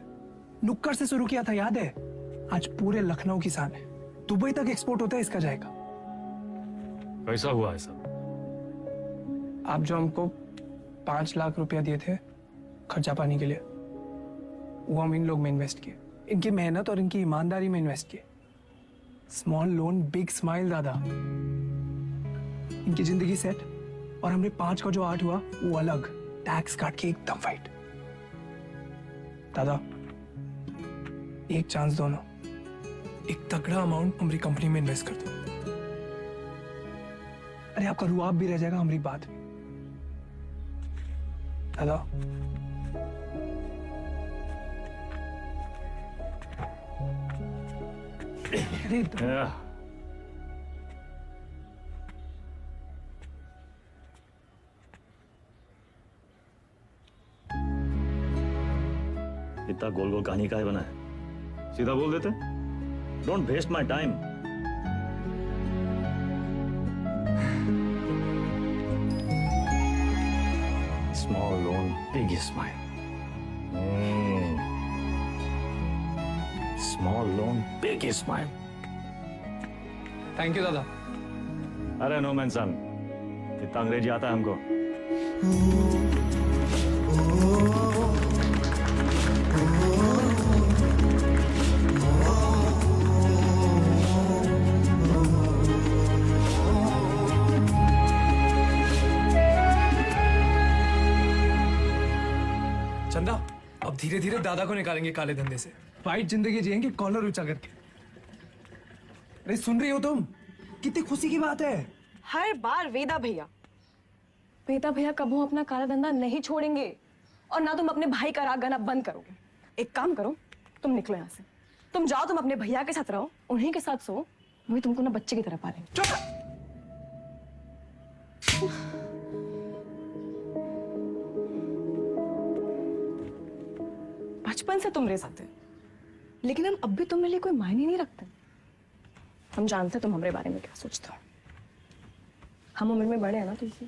नुक्कड़ से शुरू किया था, याद है? आज पूरे लखनऊ की शान है। दुबई तक एक्सपोर्ट होता है इसका जाएगा। कैसा हुआ है सब? आप जो हमको 5 लाख रुपया दिए थे खर्चा पानी के लिए, वो हम इन लोग में इन्वेस्ट किए, इनकी मेहनत और इनकी ईमानदारी में इन्वेस्ट किए। स्मॉल लोन बिग स्माइल दादा। इनकी जिंदगी सेट और हमने 5 का जो 8 हुआ वो अलग, टैक्स काट के एकदम फाइट। दादा एक चांस दो ना, एक तगड़ा अमाउंट हमारी कंपनी में इन्वेस्ट कर दो। अरे आपका रुआब भी रह जाएगा हमारी बात भी। दादा इतना गोल गोल कहानी काहे बना है? सीधा बोल देते। Don't waste my time. Small loan big smile. Small loan big smile. Thank you दादा। अरे नो मेंशन, इतना अंग्रेजी आता है हमको। चंदा अब धीरे धीरे दादा को निकालेंगे काले धंधे से। वाइट जिंदगी जिएंगे कॉलर ऊंचा करके। अरे सुन रही हो तुम? कितनी खुशी की बात है। हर बार वेदा भैया कबू अपना काला धंधा नहीं छोड़ेंगे और ना तुम अपने भाई का राग गाना बंद करोगे। एक काम करो, तुम निकलो यहाँ से। तुम जाओ, तुम अपने भैया के साथ रहो, उन्हीं के साथ सो, वही तुमको ना बच्चे की तरह पालेंगे। बचपन से तुम रह सकते, लेकिन हम अब भी तुम्हारे लिए कोई मायने नहीं रखते। हम जानते तुम हमारे बारे में क्या सोचते हो। हम उम्र में बड़े हैं ना तुमसे,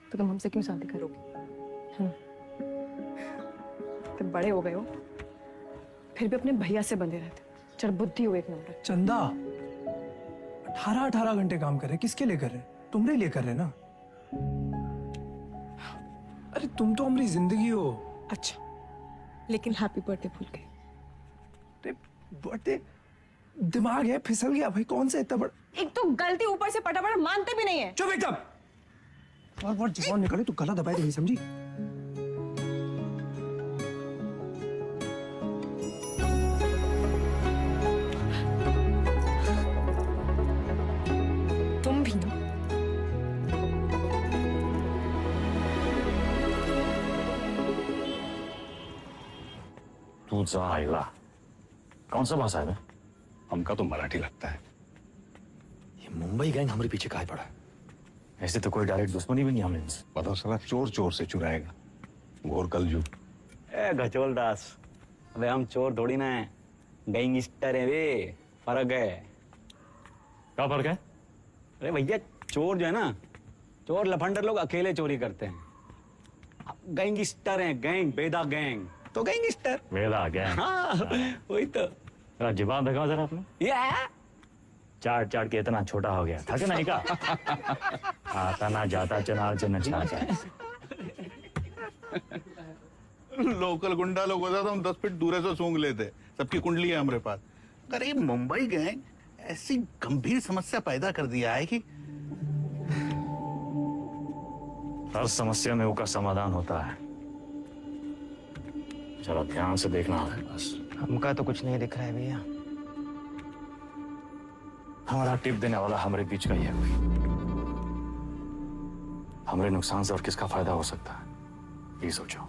तो तुम हमसे क्यों शादी करोगे? तुम बड़े हो गए हो, फिर भी अपने भैया से बंधे रहते। चल बुद्धि हो एक नंबर। चंदा 18 घंटे काम कर रहे, किसके लिए कर रहे? तुम्हारे लिए कर रहे ना। अरे तुम तो हमारी जिंदगी हो। अच्छा, लेकिन हैप्पी बर्थडे भूल गए। बर्थडे दिमाग है फिसल गया भाई। कौन सा इतना बड़ा? एक तो गलती ऊपर से पटापट मानते भी नहीं है। चुप एकदम। और जवान निकले तो गला दबाए नहीं, समझी? तुम भी ना। तू जाएगा। कौन सा भाषा है? हमका तो मराठी लगता है। ये मुंबई गैंग हमारे पीछे काहे पड़ा? ऐसे तो कोई डायरेक्ट दुश्मनी भी नहीं हमने इनसे। बताओ साला चोर चोर से चुराएगा। घोर कलयुग। ए गचोल दास, अबे हम चोर थोड़ी ना है, गैंगस्टर है वे। फर्क है। क्या फर्क है? अरे भैया चोर जो है ना, चोर लफंडर लोग अकेले चोरी करते हैं। गैंगस्टर हैं, गैंग, बेदा गैंग तो गैंगस्टर। वेदा गैंग। हाँ वही तो। जुबान दिखाओ जरा अपने। चाट चाट के इतना छोटा हो गया था कि नहीं का? आता ना जाता चनार से नचना जाए। लोकल गुंडा लोग होता तो हम 10 फीट दूर से सूंघ लेते। सबकी कुंडली है हमारे पास। अरे मुंबई गैंग ऐसी गंभीर समस्या पैदा कर दिया है कि हर समस्या में उसका समाधान होता है। जरा ध्यान से देखना है बस। हमका तो कुछ नहीं दिख रहा है भैया। हमारा टिप देने वाला हमारे बीच का ही है कोई। हमारे नुकसान से और किसका फायदा हो सकता है, ये सोचो।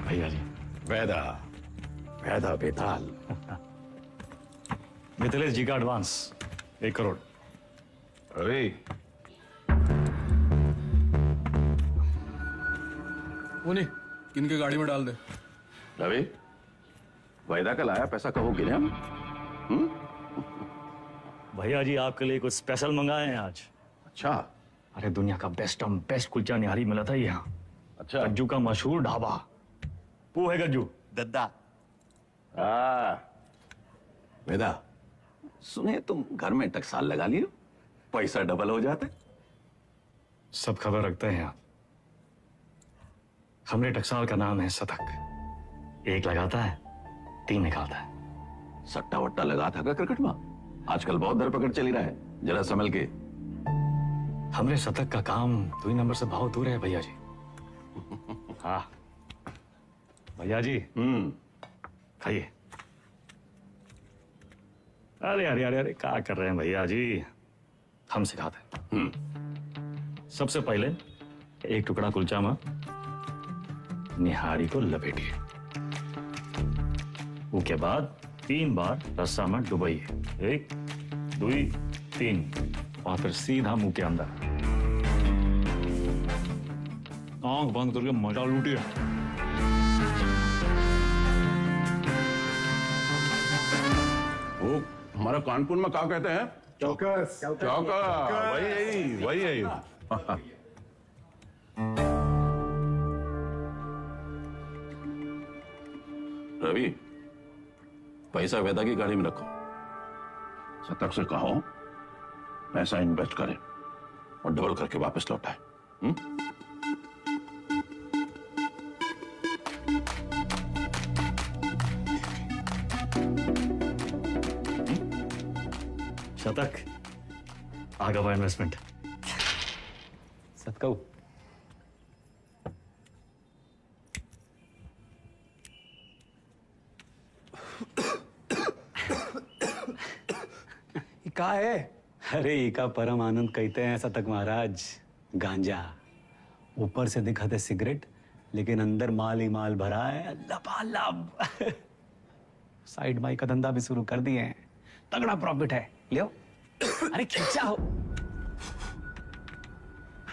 भैया जी, वैदा वैदा बेताल। मिथिलेश जी का एडवांस 1 करोड़। अरे उन्हीं किनके गाड़ी में डाल दे। रवि, वैदा का लाया पैसा कहो गिने हम? भैया जी आपके लिए कुछ स्पेशल मंगाए हैं आज। अच्छा। अरे दुनिया का बेस्ट कुलचा निहारी मिला था यहाँ। अच्छा। गज्जू का मशहूर ढाबा। वो है गज्जू दद्दा। वेदा, सुने तुम घर में टकसाल लगा लियो, पैसा डबल हो जाते। सब खबर रखते हैं आप। हमने टकसाल का नाम है शतक। 1 लगाता है 3 निकालता है। सट्टा वट्टा लगा था का क्रिकेट में? आजकल बहुत धरपकड़ चली रहा है, जरा संभल के। हमरे शतक का काम 2 नंबर से बहुत दूर है भैया जी। हाँ भैया जी, खाइए। अरे अरे अरे अरे क्या कर रहे हैं भैया जी, हम सिखाते हैं। सबसे पहले 1 टुकड़ा कुलचा में निहारी को लपेटिए। उसके बाद 3 बार रस्सा में डुबाइए। 1 2 3 और फिर सीधा मुंह के अंदर। आंख बंद करके मजा लूटिए। वो हमारा कानपुर में क्या कहते हैं? चौकस। चौका। वही यही। रवि, पैसा वेदा की गाड़ी में रखो। शतक से कहो पैसा इन्वेस्ट करे और डबल करके वापस लौटाए। शतक आगे बढ़ा इन्वेस्टमेंट। सतकऊ का है? अरे इका परम आनंद कहते हैं शतक महाराज। गांजा ऊपर से दिखाते सिगरेट, लेकिन अंदर माल ही माल भरा है लबालब। साइड बाई का धंधा भी शुरू कर दिए हैं, तगड़ा प्रॉफिट है। लियो। अरे खींचा हो।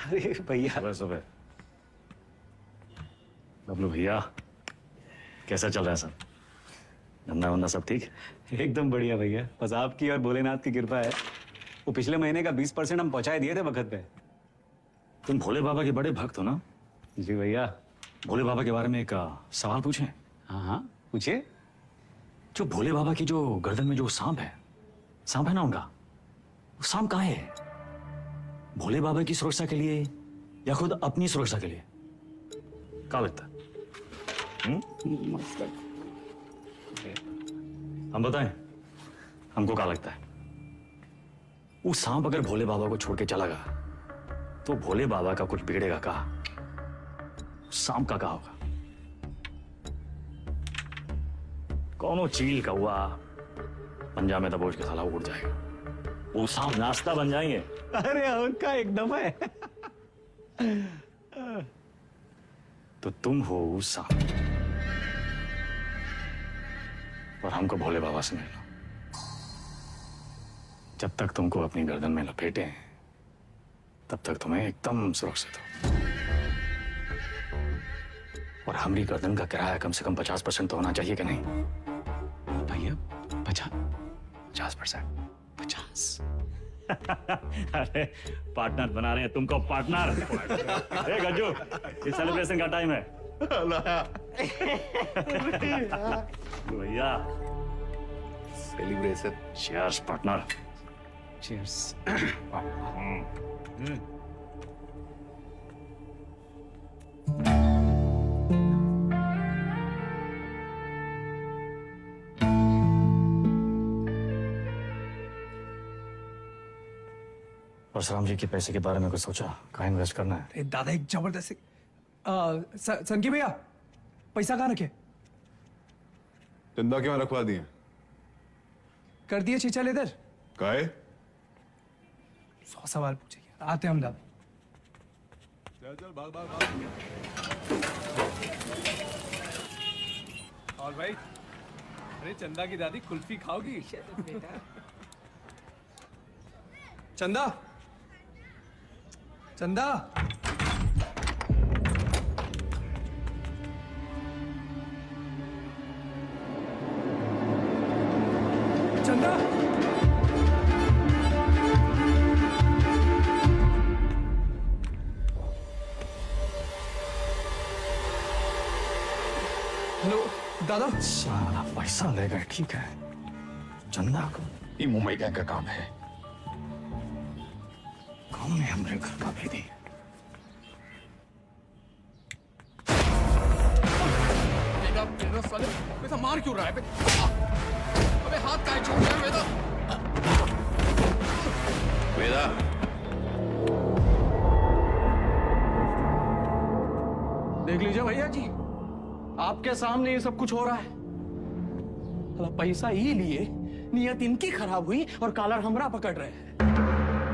अरे भैया। सुबह सुबह बबलू भैया, कैसा चल रहा है सब? धंधा वंधा सब ठीक? एकदम बढ़िया भैया, बस आपकी और भोलेनाथ की कृपा है। वो पिछले महीने का 20% हम पहुंचाए दिए थे वक्त पे। तुम भोले बाबा के बड़े भक्त हो ना? जी भैया। भोले बाबा के बारे में एक सवाल पूछें? हाँ हाँ पूछिए। जो भोले बाबा की जो गर्दन में जो सांप है ना उनका, वो सांप कहाँ है? भोले बाबा की सुरक्षा के लिए या खुद अपनी सुरक्षा के लिए? क्या लगता है? हम बताएं हमको क्या लगता है? वो सांप अगर भोले बाबा को छोड़ के चला गया तो भोले बाबा का कुछ बिगड़ेगा का? सांप का क्या होगा? कौनो चील का हुआ पंजा में दबोच के साला उड़ जाएगा। वो सांप नाश्ता बन जाएंगे। अरे उनका एकदम है। तो तुम हो वो सांप और हमको भोले बाबा से मिलना। जब तक तुमको अपनी गर्दन में लपेटे हैं तब तक तुम्हें एकदम सुरक्षित हो। और हमारी गर्दन का किराया कम से कम 50% तो होना चाहिए कि नहीं भैया? 50%? 50%। 50? अरे पार्टनर बना रहे हैं तुमको पार्टनर। ए गज्जू, ये सेलिब्रेशन का टाइम है भैया। Celebration. Cheers partner. Cheers. Parshuram ji के पैसे के बारे में कुछ सोचा? कहाँ इन्वेस्ट करना है? अरे दादा एक जबरदस्त सनकी भैया पैसा कहाँ रखे? चंदा क्यों रखवा दिए? कर दिए चीचा लेदर। काहे? 100 सवाल पूछेंगे। आते हम दादा। चल चल भाग भाग भाग। और भाई, अरे चंदा की दादी कुल्फी खाओगी? चंदा, चंदा, चंदा, हेलो दादा। साला पैसा ले गए, ठीक है। चंदा को ये मुंबई गैंग का काम है। कौन है हमारे घर का भेदी? बेटा मार क्यों रहा है? अबे हाथ का छोड़ रहा है बेटा। वेदा, देख लीजिए भैया जी, आपके सामने ये सब कुछ हो रहा है। पैसा ही लिए, नियत इनकी खराब हुई और कॉलर हमरा पकड़ रहे हैं।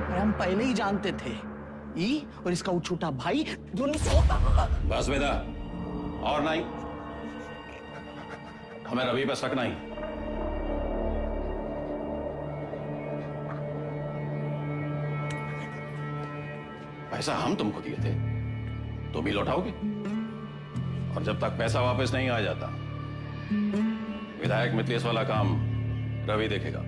अरे हम पहले ही जानते थे, ई और इसका वो छोटा भाई दोनों सोता। बस वेदा, और नहीं। हमें रवि पे शक नहीं। पैसा हम तुमको दिए थे, तो भी लौटाओगे। और जब तक पैसा वापस नहीं आ जाता, विधायक मिथिलेश वाला काम रवि देखेगा।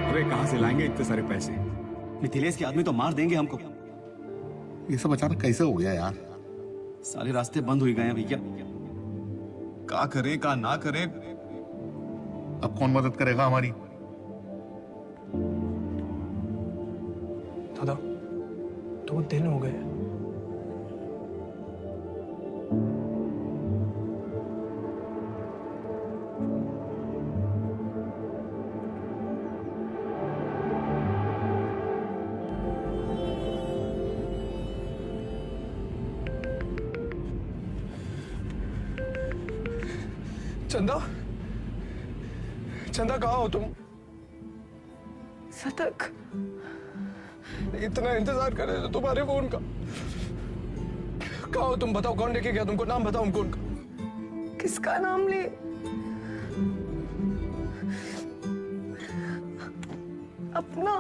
अरे कहां से लाएंगे इतने सारे पैसे? मिथिलेश के आदमी तो मार देंगे हमको। ये सब अचानक कैसे हो गया यार? सारे रास्ते बंद हो गए हैं भैया। का करें का ना करें, अब कौन मदद करेगा हमारी? दादा 2 दिन हो गए। चंदा, चंदा कहाँ हो तुम? सतक, इतना इंतजार कर रहे थे तुम्हारे फोन का। कहाँ हो तुम? बताओ कौन लेके गया तुमको? नाम बताओ हमको उनका। किसका नाम ले? अपना।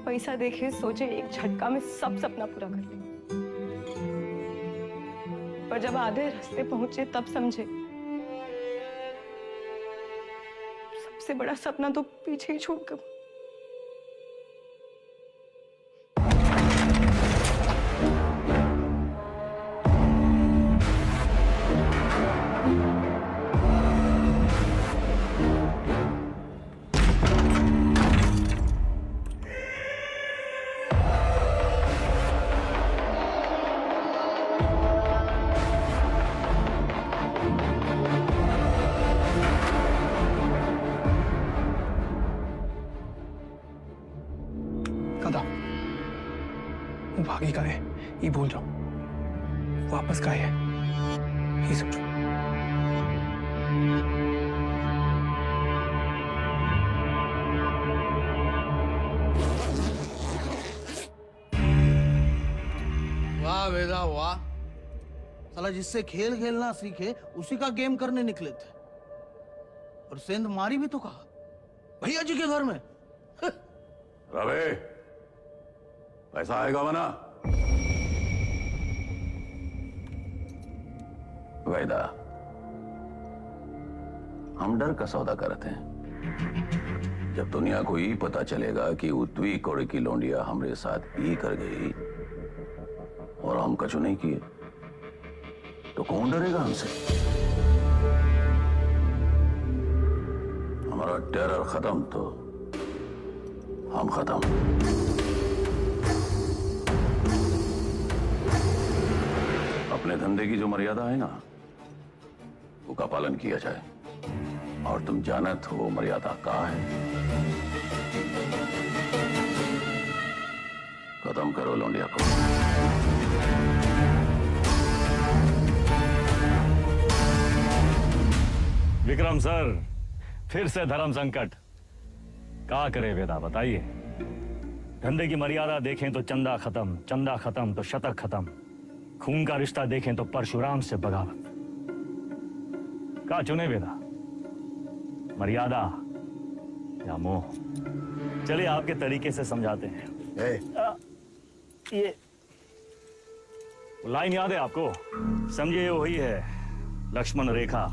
पैसा देखे सोचे एक झटका में सब सपना पूरा कर ले, पर जब आधे रास्ते पहुंचे तब समझे सबसे बड़ा सपना तो पीछे ही छोड़कर। भागी का है ये भूल जाओ, वापस का है ये सोचो। वाह वेदा वाह, साला जिससे खेल खेलना सीखे उसी का गेम करने निकले थे, और सेंध मारी भी तो कहा भैया जी के घर में। रवे, पैसा आएगा वना? वैदा, हम डर का सौदा करते हैं। जब दुनिया को ये पता चलेगा कि उतवी कोड़े की लौंडिया हमरे साथ ये कर गई और हम कछु नहीं किए, तो कौन डरेगा हमसे? हमारा टेरर खत्म तो हम खत्म। अपने धंधे की जो मर्यादा है ना, वो का पालन किया जाए। और तुम जानत हो मर्यादा का है। खत्म करो लौंडिया को। विक्रम सर, फिर से धर्म संकट। क्या करे वेदा, बताइए। धंधे की मर्यादा देखें तो चंदा खत्म, चंदा खत्म तो शतक खत्म, खून का रिश्ता देखें तो परशुराम से बगावत। क्या चुने वेदा, मर्यादा या मोह? चलिए आपके तरीके से समझाते हैं। ये लाइन याद है आपको? समझिए वही है लक्ष्मण रेखा।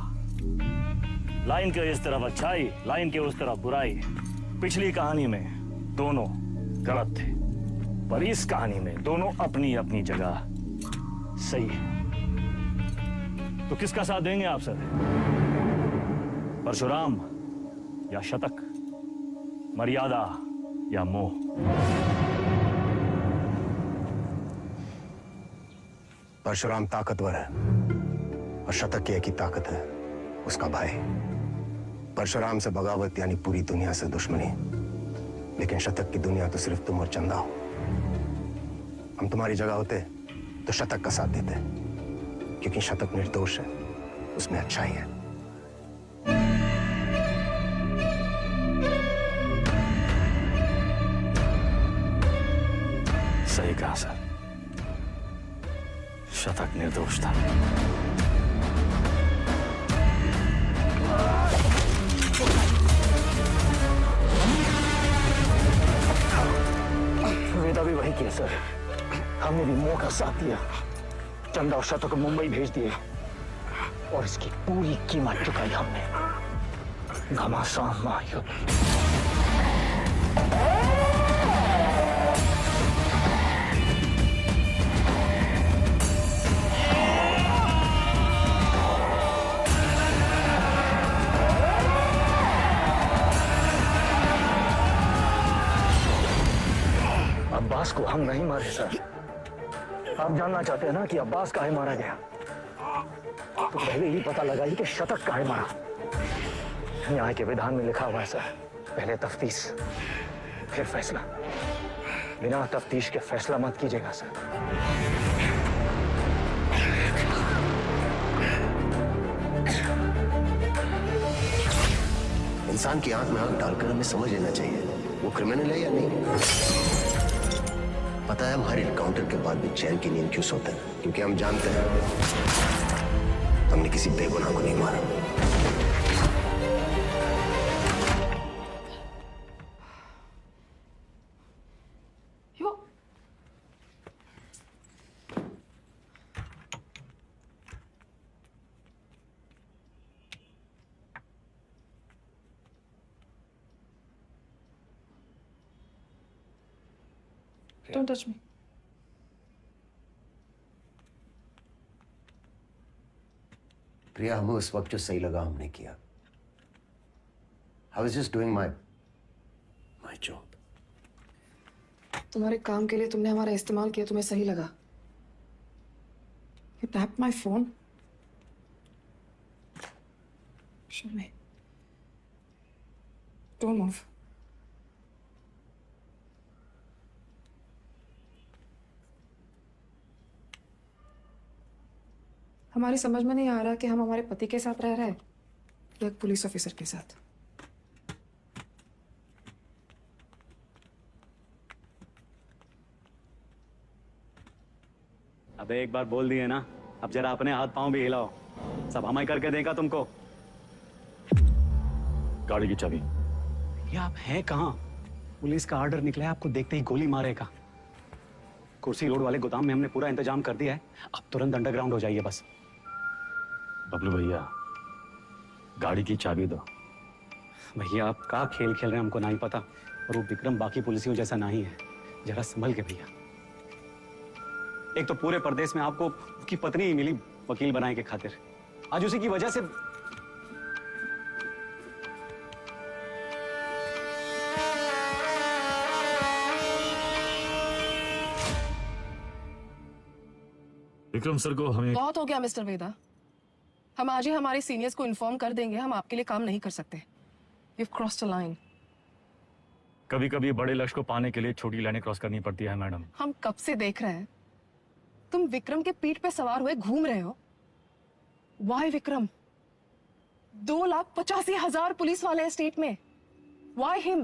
लाइन के इस तरफ अच्छाई, लाइन के उस तरफ बुराई। पिछली कहानी में दोनों गलत थे, पर इस कहानी में दोनों अपनी अपनी जगह सही है। तो किसका साथ देंगे आप सर? परशुराम या शतक, मर्यादा या मोह? परशुराम ताकतवर है और शतक की एक ही ताकत है, उसका भाई। परशुराम से बगावत यानी पूरी दुनिया से दुश्मनी, लेकिन शतक की दुनिया तो सिर्फ तुम और चंदा हो। हम तुम्हारी जगह होते तो शतक का साथ देते, क्योंकि शतक निर्दोष है, उसमें अच्छाई है। सही कहा सर, शतक निर्दोष था। वेदा भी वही किया सर, हमने भी मोह का साथ दिया, चंदा और शतक को मुंबई भेज दिए और इसकी पूरी कीमत चुकाई हमने। घमासान महायुद्ध। अब्बास को हम नहीं मारे सर। आप जानना चाहते हैं ना कि अब्बास काहे मारा गया? तो पहले ही पता लगाइए कि शतक काहे मारा। न्याय के विधान में लिखा हुआ है सर, पहले तफ्तीश फिर फैसला। बिना तफ्तीश के फैसला मत कीजिएगा सर। इंसान की आंख में आंख डालकर हमें समझ लेना चाहिए वो क्रिमिनल है या नहीं। पता है हम हर एनकाउंटर के बाद भी चैन की नींद क्यों सोते हैं? क्योंकि हम जानते हैं हमने किसी बेगुनाह को नहीं मारा। Don't touch me. प्रिया, हमें उस वक्त जो सही लगा हमने किया। I was just doing my job. तुम्हारे काम के लिए तुमने हमारा इस्तेमाल किया, तुम्हें सही लगा? You tapped my phone. Show me. Don't move. हमारी समझ में नहीं आ रहा कि हम हमारे पति के साथ रह रहे हैं या एक पुलिस ऑफिसर के साथ। अबे एक बार बोल दिए ना, अब जरा अपने हाथ पांव भी हिलाओ। सब हम ही करके देगा तुमको। गाड़ी की चाबी। ये आप हैं कहाँ? पुलिस का ऑर्डर निकला है, आपको देखते ही गोली मारेगा। कुर्सी रोड वाले गोदाम में हमने पूरा इंतजाम कर दिया है, अब तुरंत अंडरग्राउंड हो जाइए बस। बबलू भैया, गाड़ी की चाबी दो। भैया आप का खेल खेल रहे हैं हमको नहीं पता, और वो विक्रम बाकी पुलिसियों जैसा नहीं है। जरा संभल के भैया। एक तो पूरे प्रदेश में आपको उसकी पत्नी ही मिली वकील बनाने के खातिर, आज उसी की वजह से। विक्रम सर को हमें बहुत हो गया मिस्टर वेदा, हम आज ही हमारे सीनियर्स को इन्फॉर्म कर देंगे, हम आपके लिए काम नहीं कर सकते। You've crossed a line. कभी कभी बड़े लक्ष्य को पाने के लिए छोटी लाइनें क्रॉस करनी पड़ती है मैडम। हम कब से देख रहे हैं तुम विक्रम के पीठ पे सवार हुए घूम रहे हो। Why विक्रम? 2,85,000 पुलिस वाले हैं स्टेट में। Why him?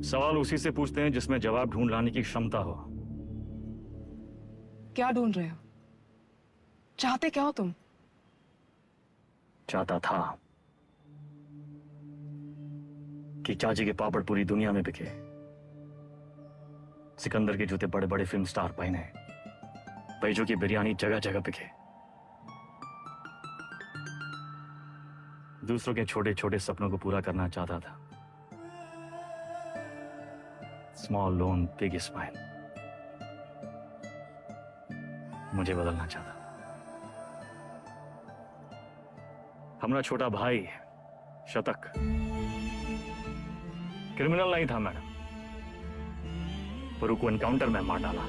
सवाल उसी से पूछते हैं जिसमें जवाब ढूंढ लाने की क्षमता हो। क्या ढूंढ रहे हो? चाहते क्या हो तुम? चाहता था कि चाची के पापड़ पूरी दुनिया में बिके, सिकंदर के जूते बड़े बड़े फिल्म स्टार पहने, बैजू की बिरयानी जगह जगह बिके, दूसरों के छोटे छोटे सपनों को पूरा करना चाहता था। Small loan big smile. मुझे बदलना चाहता। हमारा छोटा भाई शतक क्रिमिनल नहीं था मैडम, पर उसको एनकाउंटर में मार डाला।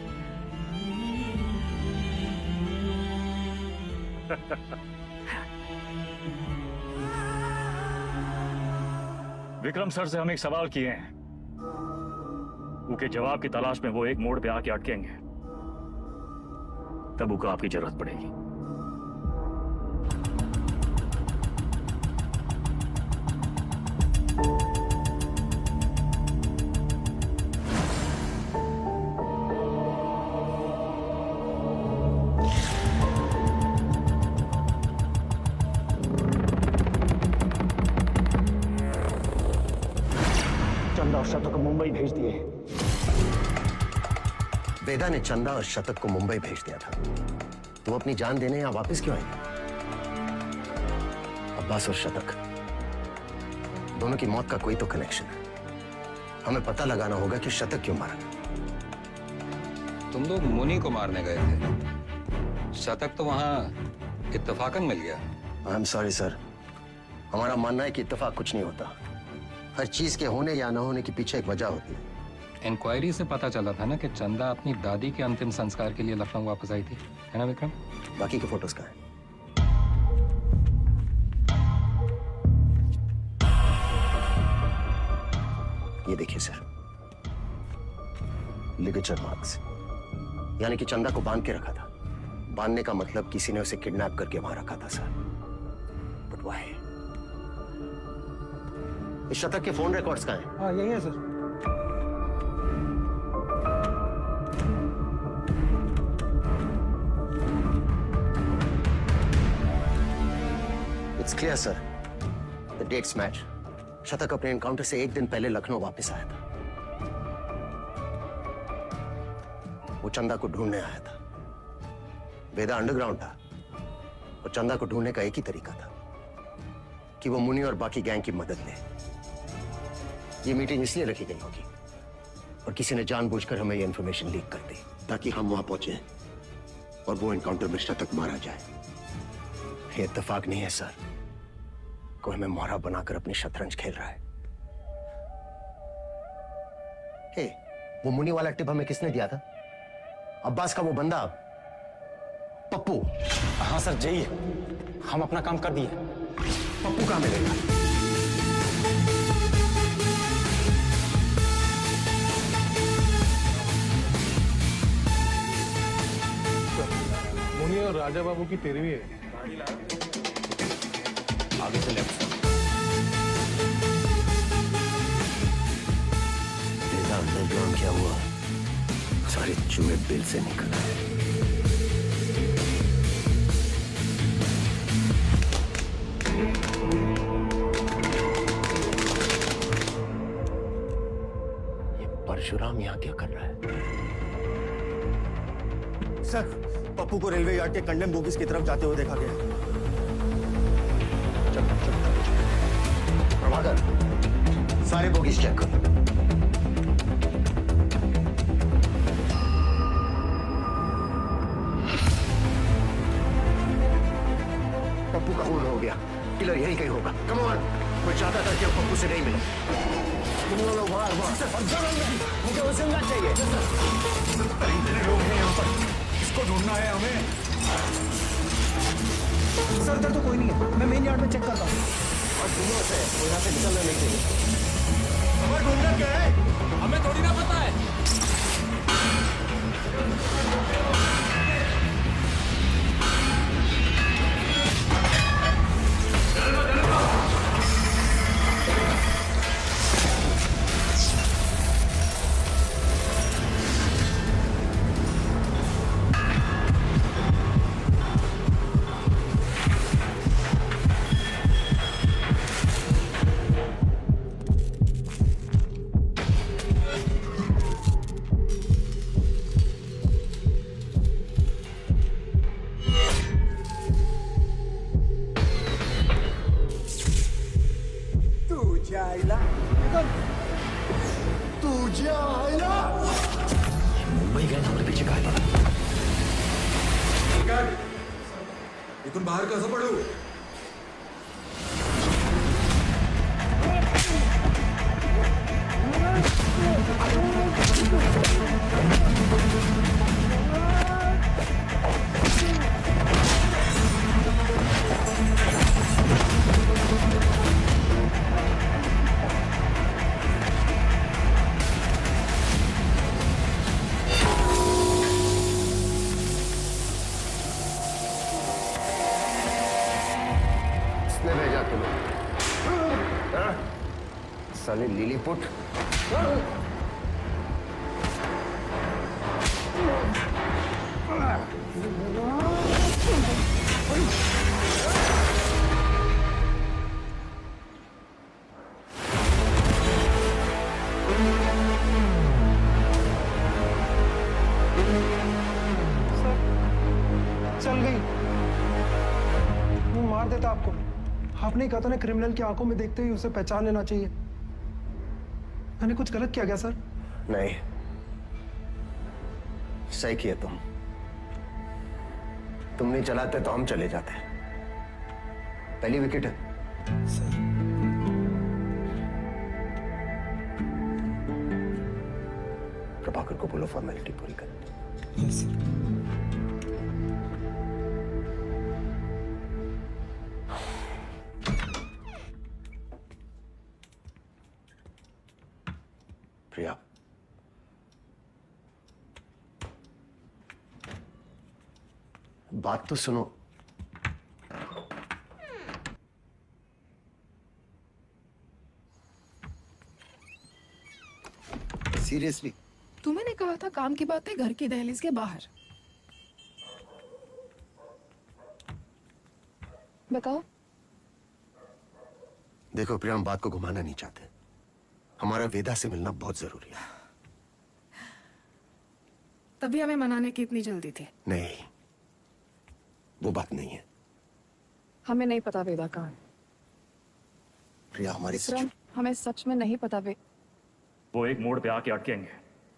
विक्रम सर से हम एक सवाल किए हैं, उनके जवाब की तलाश में वो एक मोड़ पे आके अटकेंगे, तब उनको आपकी जरूरत पड़ेगी। चंदा और शतक को मुंबई भेज दिए। वेदा ने चंदा और शतक को मुंबई भेज दिया था, तो अपनी जान देने यहाँ वापस क्यों आए? अब्बास और शतक दोनों की मौत का कोई तो कनेक्शन है। हमें पता लगाना होगा कि शतक क्यों मारा। तुम लोग मुनि को मारने गए थे, शतक तो वहां इत्तेफाकन मिल गया। आई एम सॉरी सर, हमारा मानना है कि इत्तेफाक कुछ नहीं होता। हर चीज के होने या न होने के पीछे एक वजह होती है। इंक्वायरी से पता चला था ना कि चंदा अपनी दादी के अंतिम संस्कार के लिए लखनऊ वापस आई थी, है ना विक्रम? बाकी के फोटोज कहाँ हैं? ये देखिए सर, लिगेचर मार्क्स, यानी कि चंदा को बांध के रखा था। बांधने का मतलब किसी ने उसे किडनैप करके वहां रखा था सर। But why? इस शतक के फोन रिकॉर्ड्स कहाँ हैं? हाँ, यही है sir. It's clear, sir. The dates match. शतक अपने एनकाउंटर से एक दिन पहले लखनऊ वापस आया था। वो चंदा को ढूंढने आया था। वेदा अंडरग्राउंड था और चंदा को ढूंढने का एक ही तरीका था कि वो मुनि और बाकी गैंग की मदद ले। ये मीटिंग इसलिए रखी गई होगी और किसी ने जानबूझकर हमें ये इंफॉर्मेशन लीक कर दी ताकि हम वहां पहुंचे और वो एनकाउंटर में शतक मारा जाए। ये इत्तेफाक नहीं है सर, कोई हमें मोहरा बनाकर अपनी शतरंज खेल रहा है। हे, वो मुनि वाला टिप हमें किसने दिया था? अब्बास का वो बंदा पप्पू। हाँ सर, जाइए, हम अपना काम कर दिए। पप्पू कहाँ मिलेगा? और राजा बाबू की तेरहवीं है। आगे से लेफ्ट साइड। देखा अंडरग्राउंड क्या हुआ? सारे चूहे बिल से निकल आए। ये परशुराम यहाँ क्या कर रहा है? सर, पप्पू को रेलवे यार्ड के कंडेम बोगीज की तरफ जाते हुए देखा गया। प्रभाकर, सारे बोगीज चेक कर। पप्पू का खून हो गया, किलर यही कहीं होगा। कम ऑन, मैं चाहता था कि अब पप्पू से नहीं मिले। तुम लोग बाहर मुझे उसे मिलना चाहिए। इतने लोग हैं यहाँ पर, इसको ढूंढना है हमें। सर इधर तो कोई नहीं है, मैं मेन यार्ड में चेक करता हूँ। और सुनो से, वो यहाँ से निकलना नहीं चाहिए। हमें ढूंढना क्या है? हमें थोड़ी ना पता है। मुंबई गए हमारे पीछे काय पड़ा? इथून बाहेर कसं पडू? किसने भेजा तुम्हें? हाँ? साले लिलीपुट। चल गई। वो मार देता आपको। आपने कहा था ना, क्रिमिनल की आंखों में देखते ही उसे पहचान लेना चाहिए। मैंने कुछ गलत किया क्या सर? नहीं, सही किया तुम नहीं चलाते तो हम चले जाते। पहली विकेट है। प्रभाकर को बोलो फॉर्मेलिटी पूरी कर। प्रिया, बात तो सुनो। सीरियसली? तुम्हें कहा था काम की बातें घर की दहलीज के बाहर। बताओ। देखो प्रिया, हम बात को घुमाना नहीं चाहते। हमारा वेदा से मिलना बहुत जरूरी है। तभी हमें मनाने की इतनी जल्दी थी। नहीं, वो बात नहीं है। हमें नहीं पता वेदा कहाँ है। प्रिया, हमारी हमें सच में नहीं पता वो एक मोड़ पे आके अटकेंगे,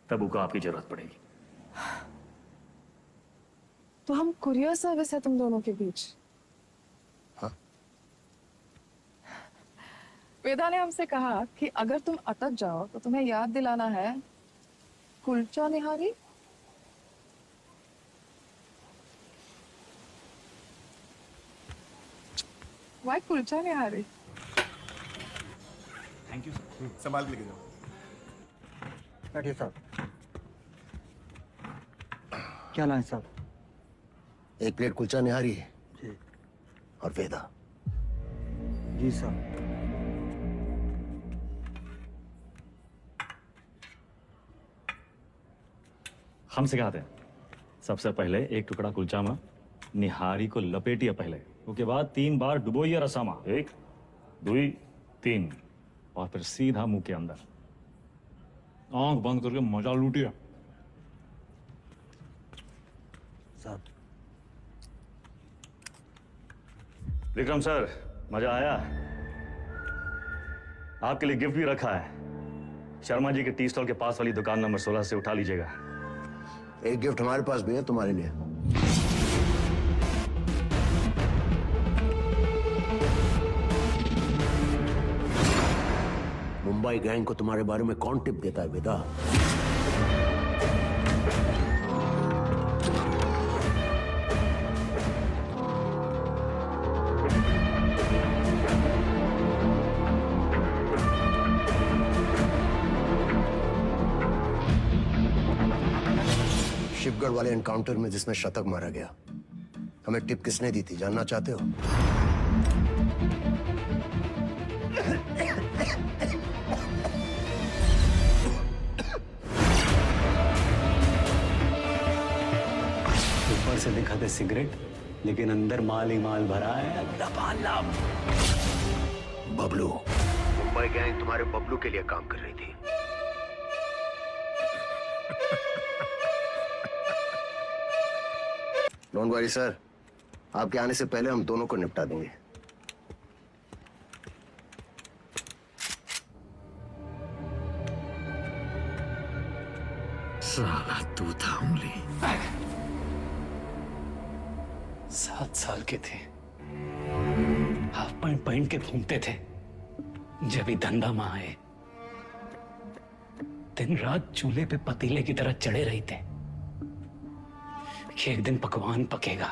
तब उनको आपकी जरूरत पड़ेगी। तो हम कुरियर सर्विस है तुम दोनों के बीच। हाँ? वेदा ने हमसे कहा कि अगर तुम अटक जाओ तो तुम्हें याद दिलाना है kulcha nihari. Why kulcha nihari? Thank you sir. संभाल के लेके जाओ। बैठिए साहब। क्या लाएं साहब? 1 प्लेट कुलचा निहारी और वेदा। जी सर। हम सिखाते हैं। सबसे पहले 1 टुकड़ा कुलचा में निहारी को लपेटिए पहले, उसके बाद 3 बार डुबोइए रसामा, 1 2 3, और फिर सीधा मुंह के अंदर आंख बंद करके मजा लूटिए। सर। विक्रम सर, मजा आया? आपके लिए गिफ्ट भी रखा है। शर्मा जी के टी स्टॉल के पास वाली दुकान नंबर 16 से उठा लीजिएगा। एक गिफ्ट हमारे पास भी है तुम्हारे लिए। मुंबई गैंग को तुम्हारे बारे में कौन टिप देता है वेदा? शिवगढ़ वाले एनकाउंटर में जिसमें शतक मारा गया, हमें टिप किसने दी थी, जानना चाहते हो? ऊपर से दिखाते सिगरेट, लेकिन अंदर माल ही माल भरा है, लबालब। बबलू। मुंबई गैंग तुम्हारे बबलू के लिए काम कर रही थी। डोंट वरी सर, आपके आने से पहले हम दोनों को निपटा देंगे। साला तू था उंगली। 7 साल के थे, हाफ पैंट पहन के घूमते थे। जब ही धंधा में आए, दिन रात चूल्हे पे पतीले की तरह चढ़े रही थे कि एक दिन पकवान पकेगा,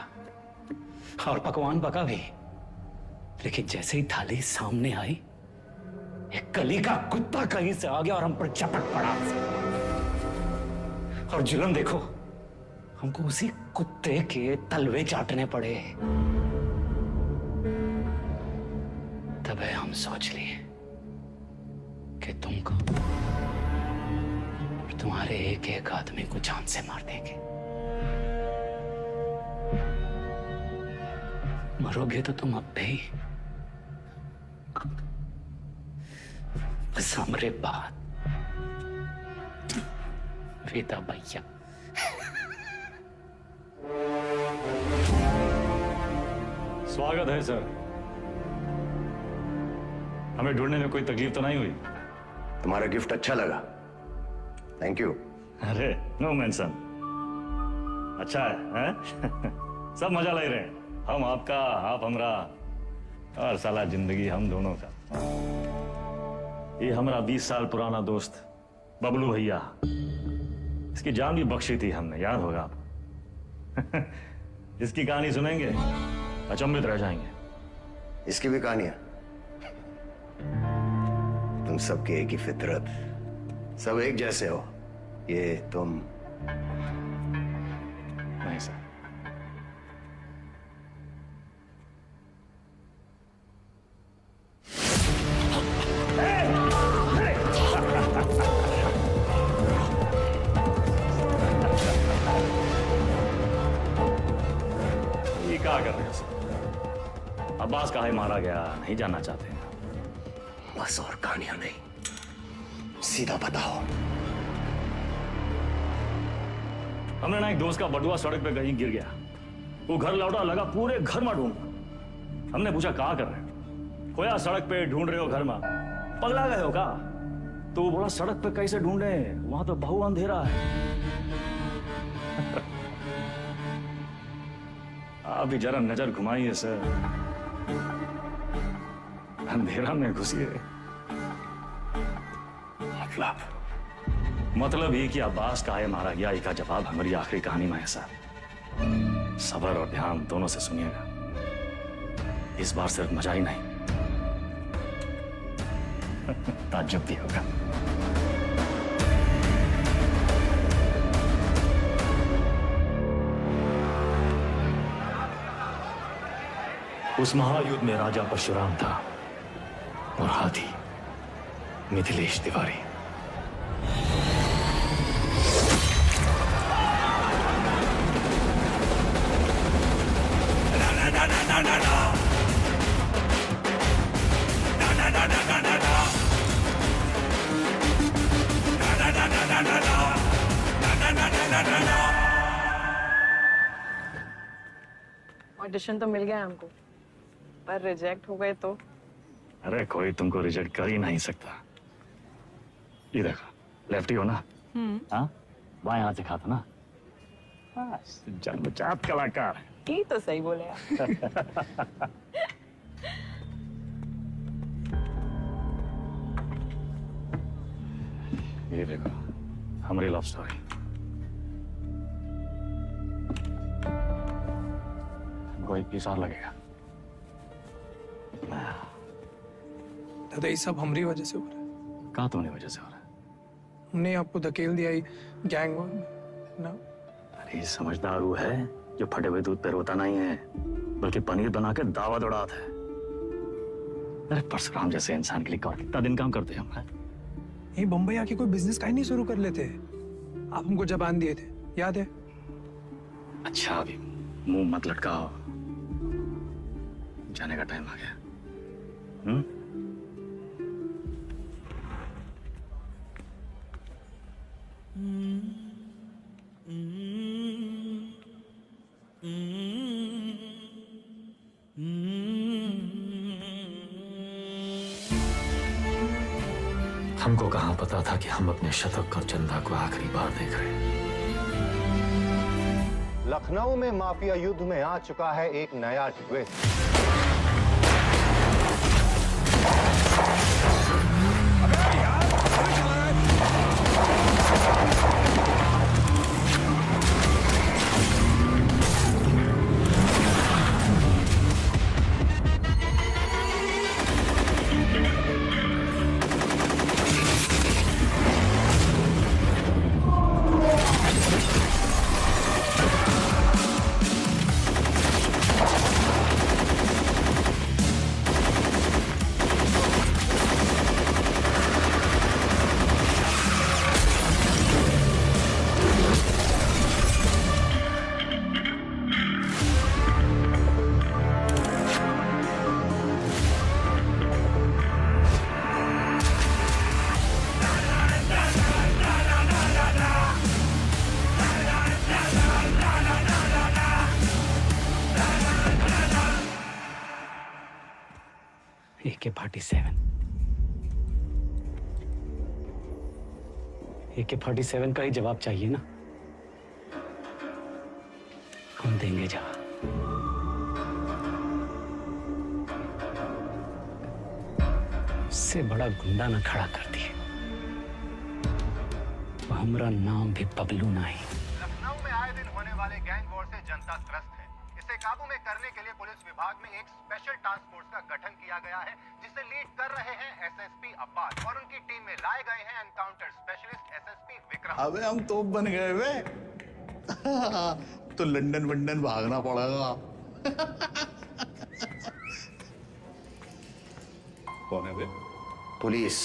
और पकवान पका भी। लेकिन जैसे ही थाली सामने आई, एक कली का कुत्ता कहीं से आ गया और हम पर चपट पड़ा। और जुल्म देखो, हमको उसी कुत्ते के तलवे चाटने पड़े। तब हम सोच लिए कि तुमको और तुम्हारे एक एक आदमी को जान से मार देंगे। मरोगे तो तुम अब भी, बस हमरे बाद वेदा भैया। स्वागत है सर। हमें ढूंढने में कोई तकलीफ तो नहीं हुई? तुम्हारा गिफ्ट अच्छा लगा, थैंक यू। अरे नो मेंशन। अच्छा है? सब मजा ले रहे हैं। हम आपका, आप हमरा, और साला जिंदगी हम दोनों का। ये हमारा 20 साल पुराना दोस्त बबलू भैया, इसकी जान भी बख्शी थी हमने, याद होगा आप। इसकी कहानी सुनेंगे, अचंभित रह जाएंगे। इसकी भी कहानियां? तुम सबकी एक ही फितरत, सब एक जैसे हो। ये तुम नहीं सर। ये क्या कर रहे हो सर? अब्बास काहे मारा गया नहीं जानना चाहते हैं? बस और कहानियां नहीं, सीधा बताओ। हमने ना एक दोस्त का बटुआ सड़क पे कहीं गिर गया। वो घर लौटा, लगा पूरे घर में ढूंढ। हमने पूछा कहाँ कर रहे हो? खोया सड़क पे ढूंढ रहे हो घर में, पगला गए हो का? तो वो बोला सड़क पे कैसे ढूंढे, वहां तो बहु अंधेरा है। आप भी जरा नजर घुमाइए सर, अंधेरा में घुसिए। मतलब ये कि अब्बास काहे मारा गया, इसका जवाब हमारी आखिरी कहानी में है सर। सब्र और ध्यान दोनों से सुनिएगा। इस बार सिर्फ मजा ही नहीं, ताज्जुब भी होगा। उस महायुद्ध में राजा परशुराम था और हाथी मिथिलेश तिवारी। ऑडिशन तो मिल गया हमको, पर रिजेक्ट हो गए तो? अरे कोई तुमको रिजेक्ट कर ही नहीं सकता। ये देखो, लेफ्टी हो ना? हाँ, बाएं हाथ से खाता ना? जन्मजात कलाकार। ये तो सही बोले आप। ये देखो, हमारी लव स्टोरी। हमको 21 साल लगेगा। दादा ये सब हमारी वजह से हो रहा है। कहाँ तुम्हारी वजह से हो रहा है? हमने आपको धकेल दिया ही गैंग वॉर में ना। अरे समझदार वो है जो फटे हुए दूध पे रोता नहीं है, बल्कि पनीर बना के दावा दौड़ाता है। अरे परशुराम जैसे इंसान के लिए कौन कितना दिन काम करते हैं हम? यही बम्बई आके कोई बिजनेस का ही नहीं शुरू कर लेते। आप हमको जबान दिए थे, याद है? अच्छा अभी मुंह मत लटकाओ, जाने का टाइम आ गया। हमको कहाँ पता था कि हम अपने शतक और चंदा को आखिरी बार देख रहे हैं। लखनऊ में माफिया युद्ध में आ चुका है एक नया ट्विस्ट। AK-47 AK-47 का ही जवाब चाहिए ना? हम देंगे जवाब। उससे बड़ा गुंडा ना खड़ा कर दिए। हमारा नाम भी बबलू नहीं। लखनऊ में आए दिन होने वाले गैंग वॉर से जनता त्रस्त है। इसे काबू में करने के लिए पुलिस विभाग में एक स्पेशल टास्क फोर्स का गठन किया गया है, जिसे लीड कर रहे हैं एसएसपी अब्बास और उनकी टीम में लाए गए हैं एनकाउंटर स्पेशलिस्ट एसएसपी विक्रम। अबे हम तोप बन गए वे। तो लंदन वंदन भागना पड़ेगा। कौन है बे? पुलिस।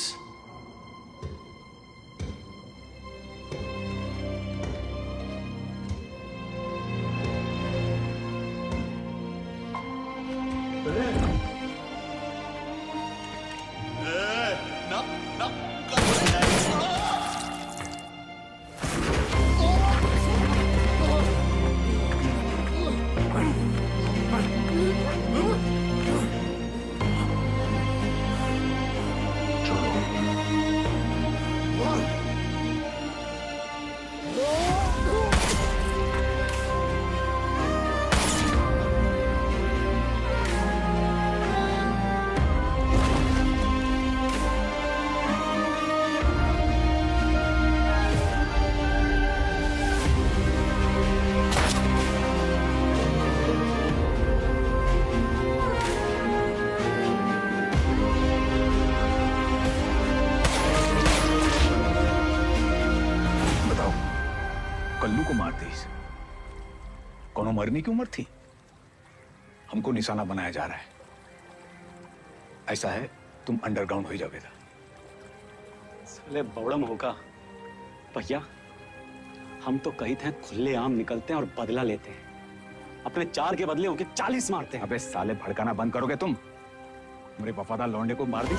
कल्लू को मार दी। कोनो मरने की उम्र थी? हमको निशाना बनाया जा रहा है। ऐसा है, तुम अंडरग्राउंड हो जाओगे। साले बौड़म होगा भैया, हम तो कही थे खुले आम निकलते हैं और बदला लेते हैं, अपने 4 के बदले उनके 40 मारते हैं। अबे साले, भड़काना बंद करोगे तुम? मेरे वफादार लौंडे को मार दी।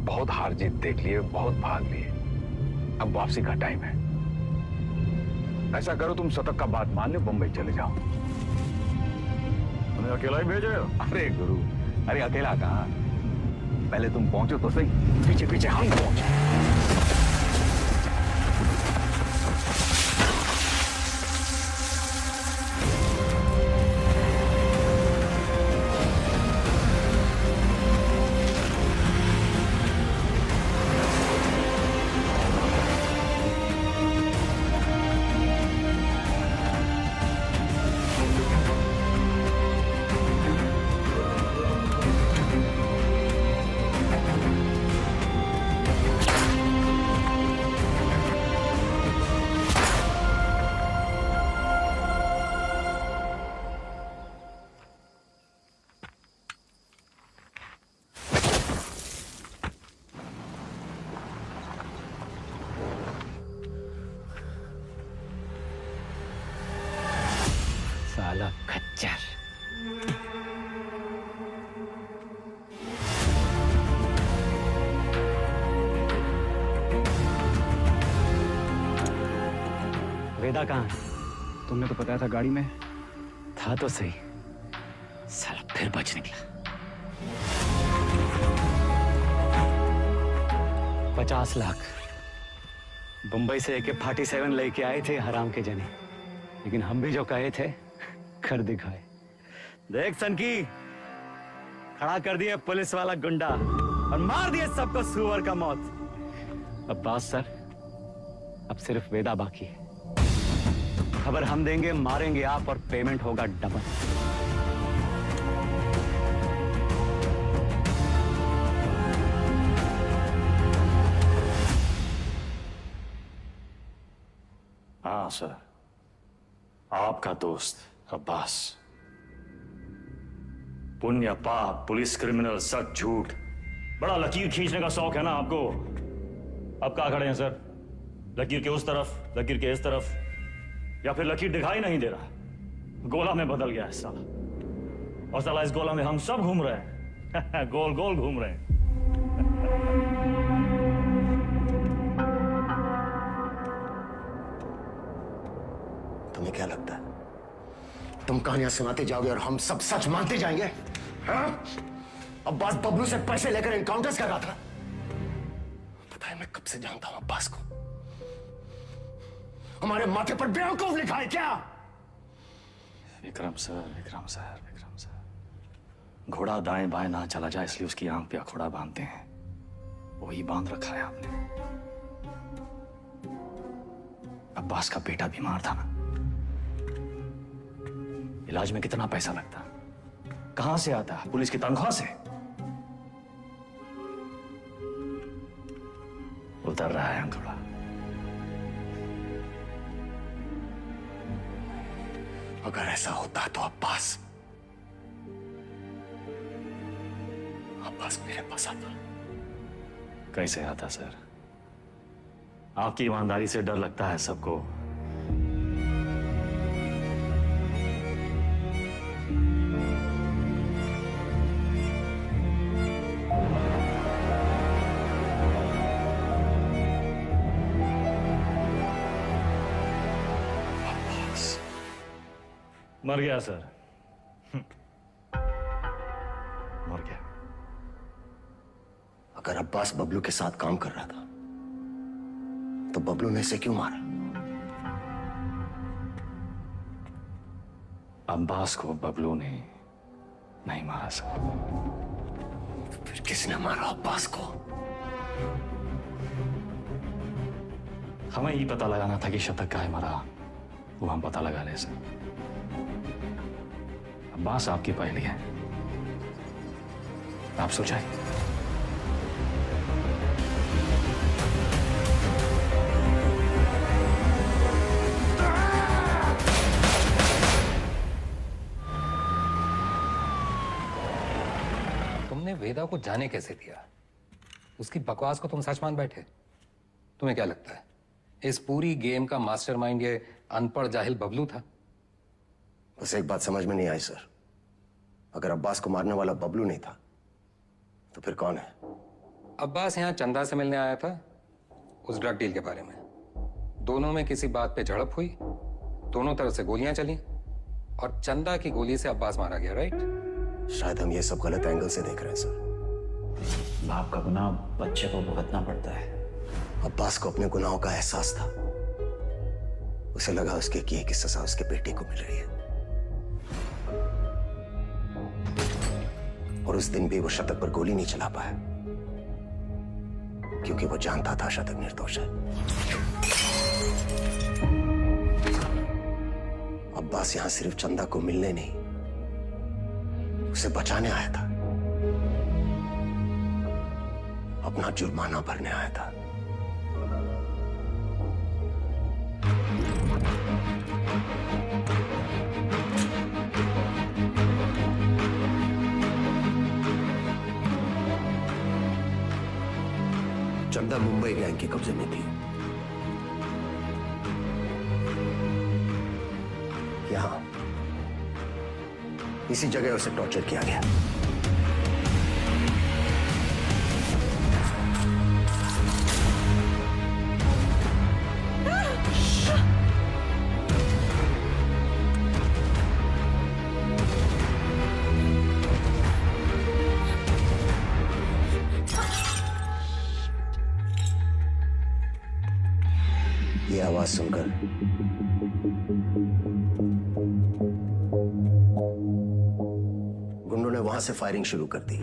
बहुत हार जीत देख लिए, बहुत भाग लिए, अब वापसी का टाइम है। ऐसा करो, तुम शतक का बात मान लो, बंबई चले जाओ। उन्हें अकेला ही भेजे? अरे गुरु, अरे अकेला कहाँ, पहले तुम पहुंचो तो सही, पीछे पीछे हम पहुंचे। साला खच्चर। वेदा कहाँ है? तुमने तो बताया था गाड़ी में था तो सही, साला फिर बच निकला। 50 लाख बंबई से AK-47 लेके आए थे हराम के जने, लेकिन हम भी जो कहे थे कर दिखाए। देख सनकी, खड़ा कर दिए पुलिस वाला गुंडा और मार दिए सबको सुअर का मौत। अब्बास सर, अब सिर्फ वेदा बाकी है। खबर हम देंगे, मारेंगे आप और पेमेंट होगा डबल। हाँ सर, आपका दोस्त अब्बास। पुण्य पाप, पुलिस, क्रिमिनल, सच झूठ, बड़ा लकीर खींचने का शौक है ना आपको। अब कहाँ खड़े हैं सर? लकीर के उस तरफ, लकीर के इस तरफ, या फिर लकीर दिखाई नहीं दे रहा, गोला में बदल गया है साला। और साला इस गोला में हम सब घूम रहे हैं गोल गोल घूम रहे हैं। तुम्हें क्या लगता है तुम कहानियां सुनाते जाओगे और हम सब सच मानते जाएंगे? हाँ? अब्बास बबलू से पैसे लेकर एनकाउंटर्स कर रहा था। पता है मैं कब से जानता हूं अब्बास को। हमारे माथे पर बेवकूफ लिखा है क्या? Vikram sir, Vikram sir, Vikram sir, घोड़ा दाएं बाएं ना चला जाए इसलिए उसकी आंख पे अखोड़ा बांधते हैं, वही बांध रखा है आपने। अब्बास का बेटा बीमार था ना, इलाज में कितना पैसा लगता, कहां से आता? पुलिस की तनख्वाह से। उतर रहा है अंकुड़ा। अगर ऐसा होता तो अब्बास मेरे पास आता। कैसे आता सर? आपकी ईमानदारी से डर लगता है सबको। मर गया सर, मर गया। अगर अब्बास बबलू के साथ काम कर रहा था तो बबलू ने इसे क्यों मारा? अब्बास को बबलू ने नहीं मारा सर। फिर किसने मारा अब्बास को? हमें ही पता लगाना था कि शतक का है मारा, वो हम पता लगा ले सर। अब्बास आपकी पहली है, आप सुलझाइए। तुमने वेदा को जाने कैसे दिया? उसकी बकवास को तुम सच मान बैठे? तुम्हें क्या लगता है इस पूरी गेम का मास्टरमाइंड ये अनपढ़ जाहिल बबलू था? बस एक बात समझ में नहीं आई सर, अगर अब्बास को मारने वाला बबलू नहीं था तो फिर कौन है? अब्बास यहाँ चंदा से मिलने आया था उस ड्रग डील के बारे में। दोनों में किसी बात पे झड़प हुई, दोनों तरफ से गोलियां चली और चंदा की गोली से अब्बास मारा गया, राइट? शायद हम ये सब गलत एंगल से देख रहे हैं सर। बाप का गुनाह बच्चे को भुगतना पड़ता है। अब्बास को अपने गुनाहों का एहसास था, उसे लगा उसके किए की सजा उसके बेटे को मिल रही है, और उस दिन भी वो शतक पर गोली नहीं चला पाया क्योंकि वो जानता था शतक निर्दोष है। अब्बास यहां सिर्फ चंदा को मिलने नहीं, उसे बचाने आया था, अपना जुर्माना भरने आया था। चंदा मुंबई गैंग के कब्जे में थी। यहां इसी जगह उसे टॉर्चर किया गया। ये आवाज सुनकर गुंडों ने वहां से फायरिंग शुरू कर दी।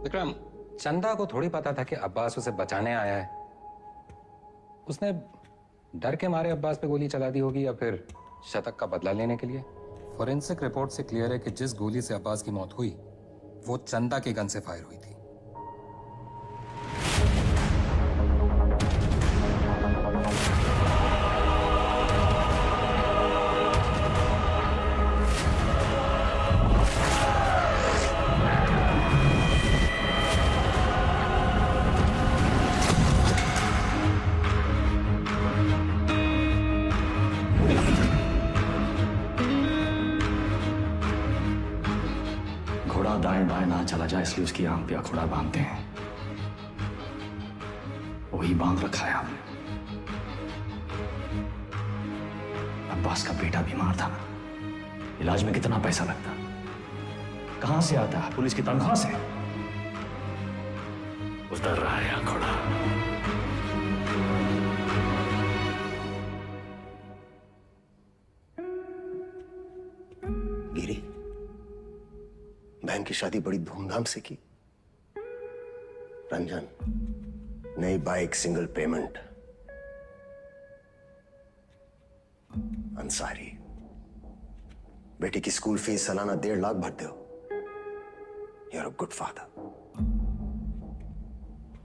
विक्रम, चंदा को थोड़ी पता था कि अब्बास उसे बचाने आया है। उसने डर के मारे अब्बास पे गोली चला दी होगी या फिर शतक का बदला लेने के लिए। फोरेंसिक रिपोर्ट से क्लियर है कि जिस गोली से अब्बास की मौत हुई वो चंदा के गन से फायर हुई थी। घोड़ा दाएं बाएं ना चला जाए इसलिए उसकी आंख पे अखोड़ा बांधते हैं, वही बांध रखा है हमने। अब्बास का बेटा बीमार था ना, इलाज में कितना पैसा लगता, कहां से आता है? पुलिस की तनख्वाह से। उतर रहा है अखोड़ा। गिरी, बैंक की शादी बड़ी धूमधाम से की। रंजन, नई बाइक, सिंगल पेमेंट। अंसारी, बेटी की स्कूल फीस सालाना 1.5 लाख भरते हो। You are a good father.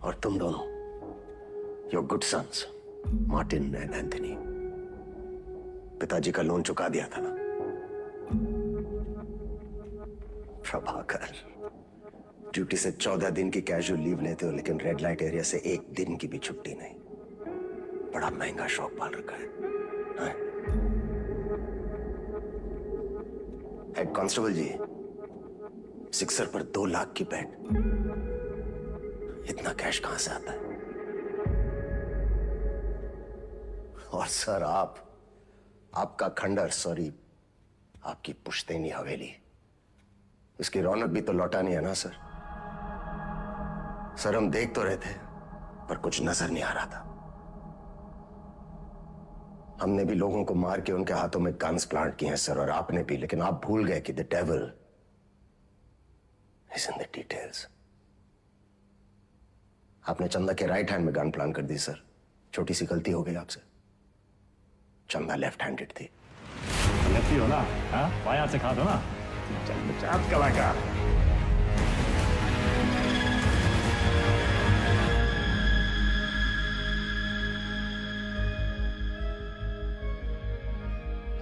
और तुम दोनों, your good sons, Martin and Anthony. पिताजी का लोन चुका दिया था ना। प्रभाकर, ड्यूटी से 14 दिन की कैजुअल लीव लेते हो, लेकिन रेड लाइट एरिया से 1 दिन की भी छुट्टी नहीं। बड़ा महंगा शौक पाल रखा है। हेड कांस्टेबल जी, सिक्सर पर 2 लाख की बेट। इतना कैश कहां से आता है? और सर, आपका खंडर, सॉरी, आपकी पुश्तैनी हवेली, उसकी रौनक भी तो लौटानी है ना सर। सर, हम देख तो रहे थे, पर कुछ नजर नहीं आ रहा था। हमने भी लोगों को मार के उनके हाथों में गन्स प्लांट किए हैं सर, और आपने भी, लेकिन आप भूल गए कि the devil is in the details. आपने चंदा के राइट हैंड में गन प्लांट कर दी सर। छोटी सी गलती हो गई आपसे। चंदा लेफ्ट हैंडेड थी। लेफ्टी हो ना? हाँ, बायां से खा दो ना। चाप कलाकार।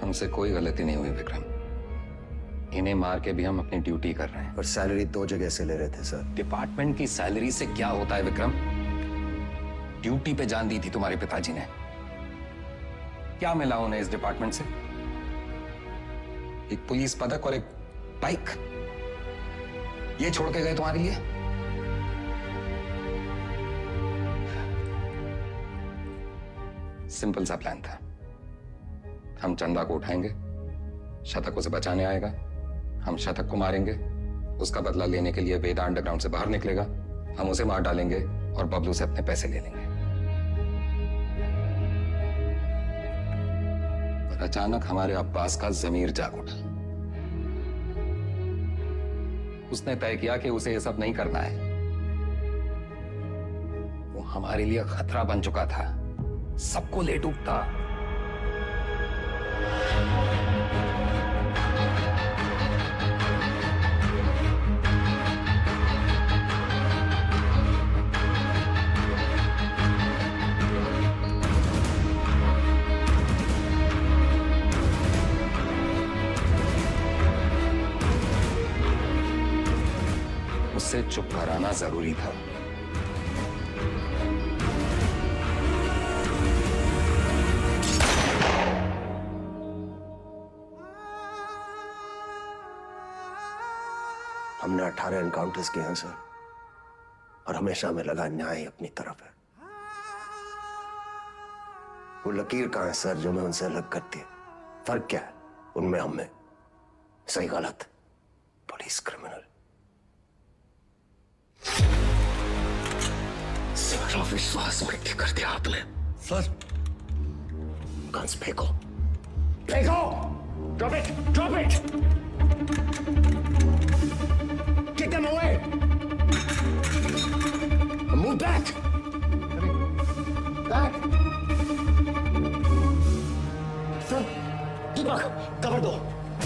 हमसे कोई गलती नहीं हुई विक्रम। इन्हें मार के भी हम अपनी ड्यूटी कर रहे हैं। पर सैलरी 2 जगह से ले रहे थे सर। डिपार्टमेंट की सैलरी से क्या होता है विक्रम? ड्यूटी पे जान दी थी तुम्हारे पिताजी ने। क्या मिला उन्हें इस डिपार्टमेंट से? एक पुलिस पदक और एक बाइक, ये छोड़ के गए तुम्हारे लिए? सिंपल सा प्लान था। हम चंदा को उठाएंगे, शतक उसे बचाने आएगा, हम शतक को मारेंगे, उसका बदला लेने के लिए वेदा अंडरग्राउंड से बाहर निकलेगा, हम उसे मार डालेंगे और बबलू से अपने पैसे ले लेंगे। पर अचानक हमारे अब्बास का जमीर जाग उठा। उसने तय किया कि उसे ये सब नहीं करना है। वो हमारे लिए खतरा बन चुका था, सबको ले डूबता। उससे चुप कराना जरूरी था। हमने 18 एनकाउंटर्स किए हैं सर, और हमेशा हमें लगा न्याय अपनी तरफ है। वो लकीर कहां है सर जो मैं उनसे अलग करती है? फर्क क्या है उनमें हम में? सही गलत, पुलिस क्रिमिनल। सारा विश्वास मिट्टी कर दिया आपने सर। गन्स फेंको, फेंको। Drop it, drop it. Get them away! Move back! Back! Sir, Deepak, cover दो.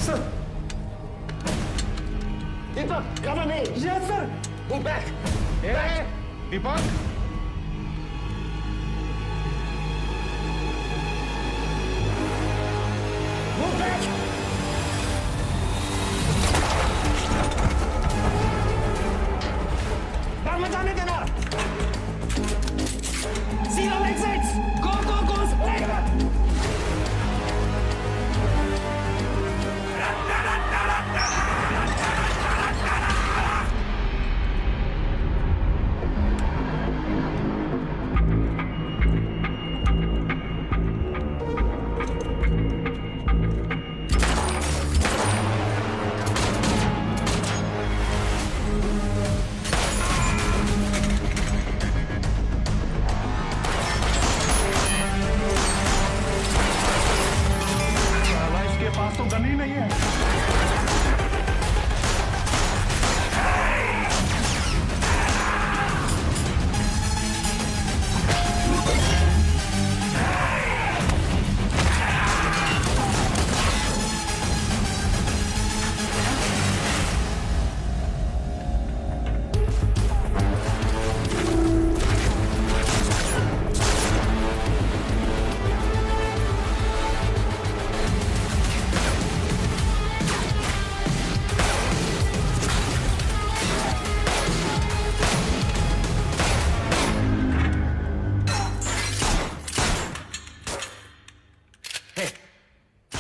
Sir! Deepak, cover me! Yes, sir! Move back! Back! दीपक, Move back! मत जाने देना। Zero exits! Go, go, go! Spray!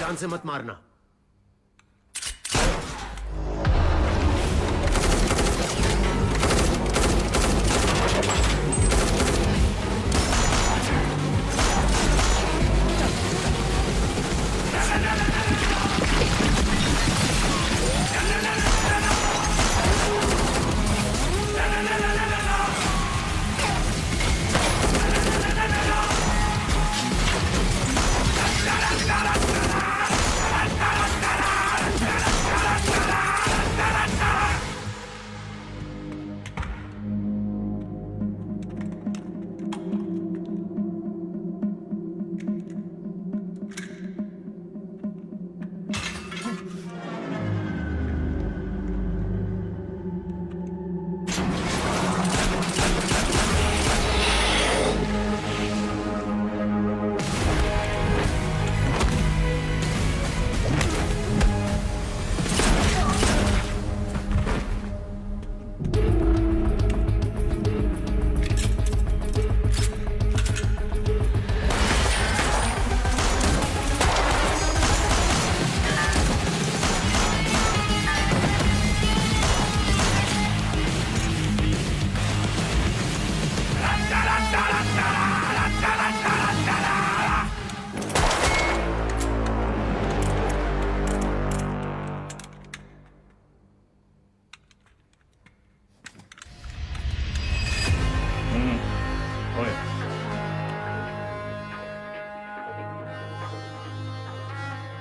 जान से मत मारना।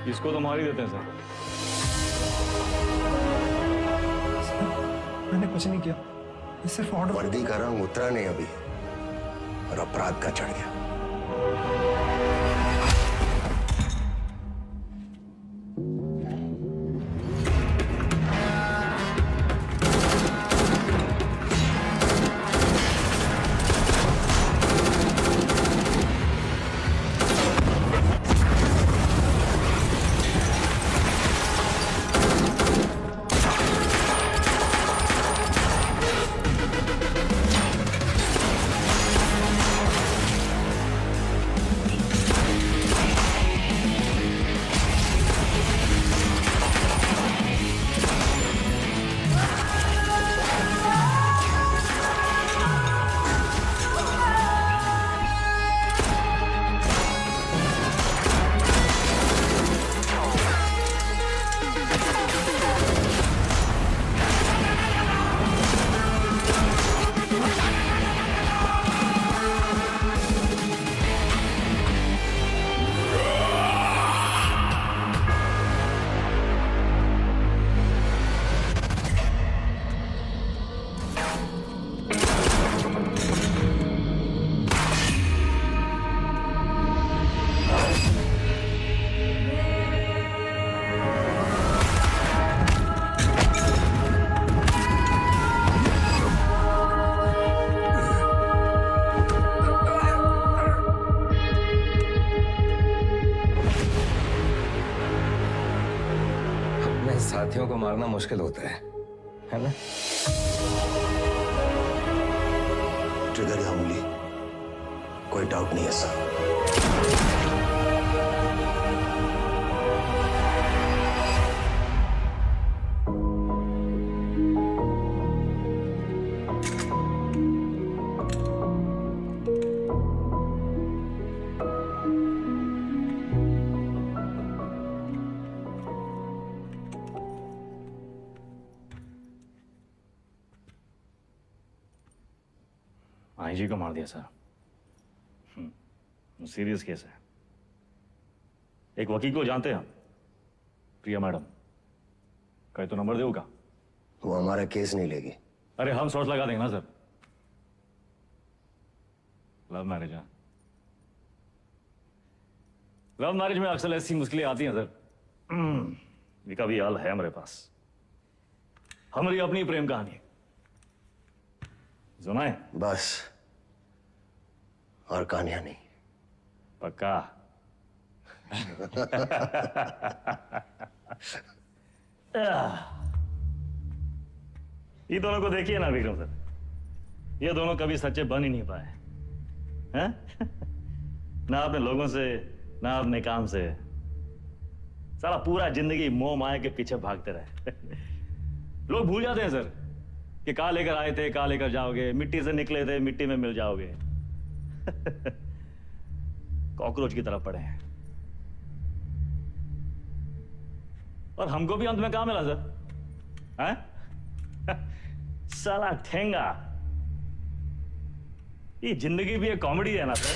इसको तो मार ही देते हैं सर। मैंने कुछ नहीं किया, ये सिर्फ ऑर्डर। वर्दी का रंग उतरा नहीं अभी और अपराध का चढ़ गया। साथियों को मारना मुश्किल होता है ना? ट्रिगर या उंगली, कोई डाउट नहीं है सर। आईजी को मार दिया सर। सीरियस केस है। एक वकील को जानते हैं, प्रिया मैडम, कहे तो नंबर देगा। वो हमारा केस नहीं लेगी। अरे हम शॉट लगा देंगे ना सर। लव मैरिज है, लव मैरिज में अक्सर ऐसी मुश्किलें आती हैं सर। इसका भी हाल है हमारे पास। हमारी अपनी प्रेम कहानी सुनाए बस, और कहानियां नहीं। पक्का? ये दोनों को देखिए ना विक्रम सर, ये दोनों कभी सच्चे बन ही नहीं पाए हैं? ना अपने लोगों से, ना अपने काम से। साला पूरा जिंदगी मोह माया के पीछे भागते रहे। लोग भूल जाते हैं सर कि कहाँ लेकर आए थे, कहाँ लेकर जाओगे, मिट्टी से निकले थे, मिट्टी में मिल जाओगे। कॉकरोच की तरफ पड़े हैं। और हमको भी अंत में कहाँ मिला सर? हैं? साला ठेंगा। ये जिंदगी भी एक कॉमेडी है ना सर।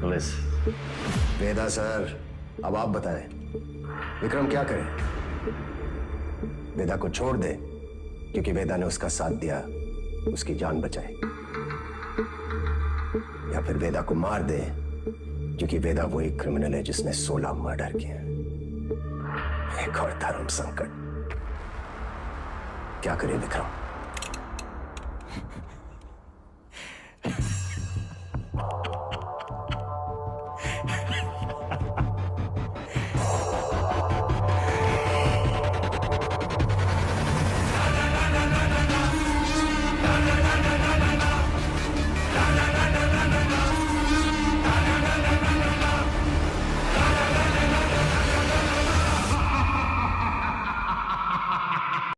पुलिस वेदा सर, अब आप बताएं विक्रम क्या करे? वेदा को छोड़ दे क्योंकि वेदा ने उसका साथ दिया, उसकी जान बचाई, या फिर वेदा को मार दे क्योंकि वेदा वही क्रिमिनल है जिसने 16 मर्डर किए। एक और धर्म संकट। क्या करे विक्रम?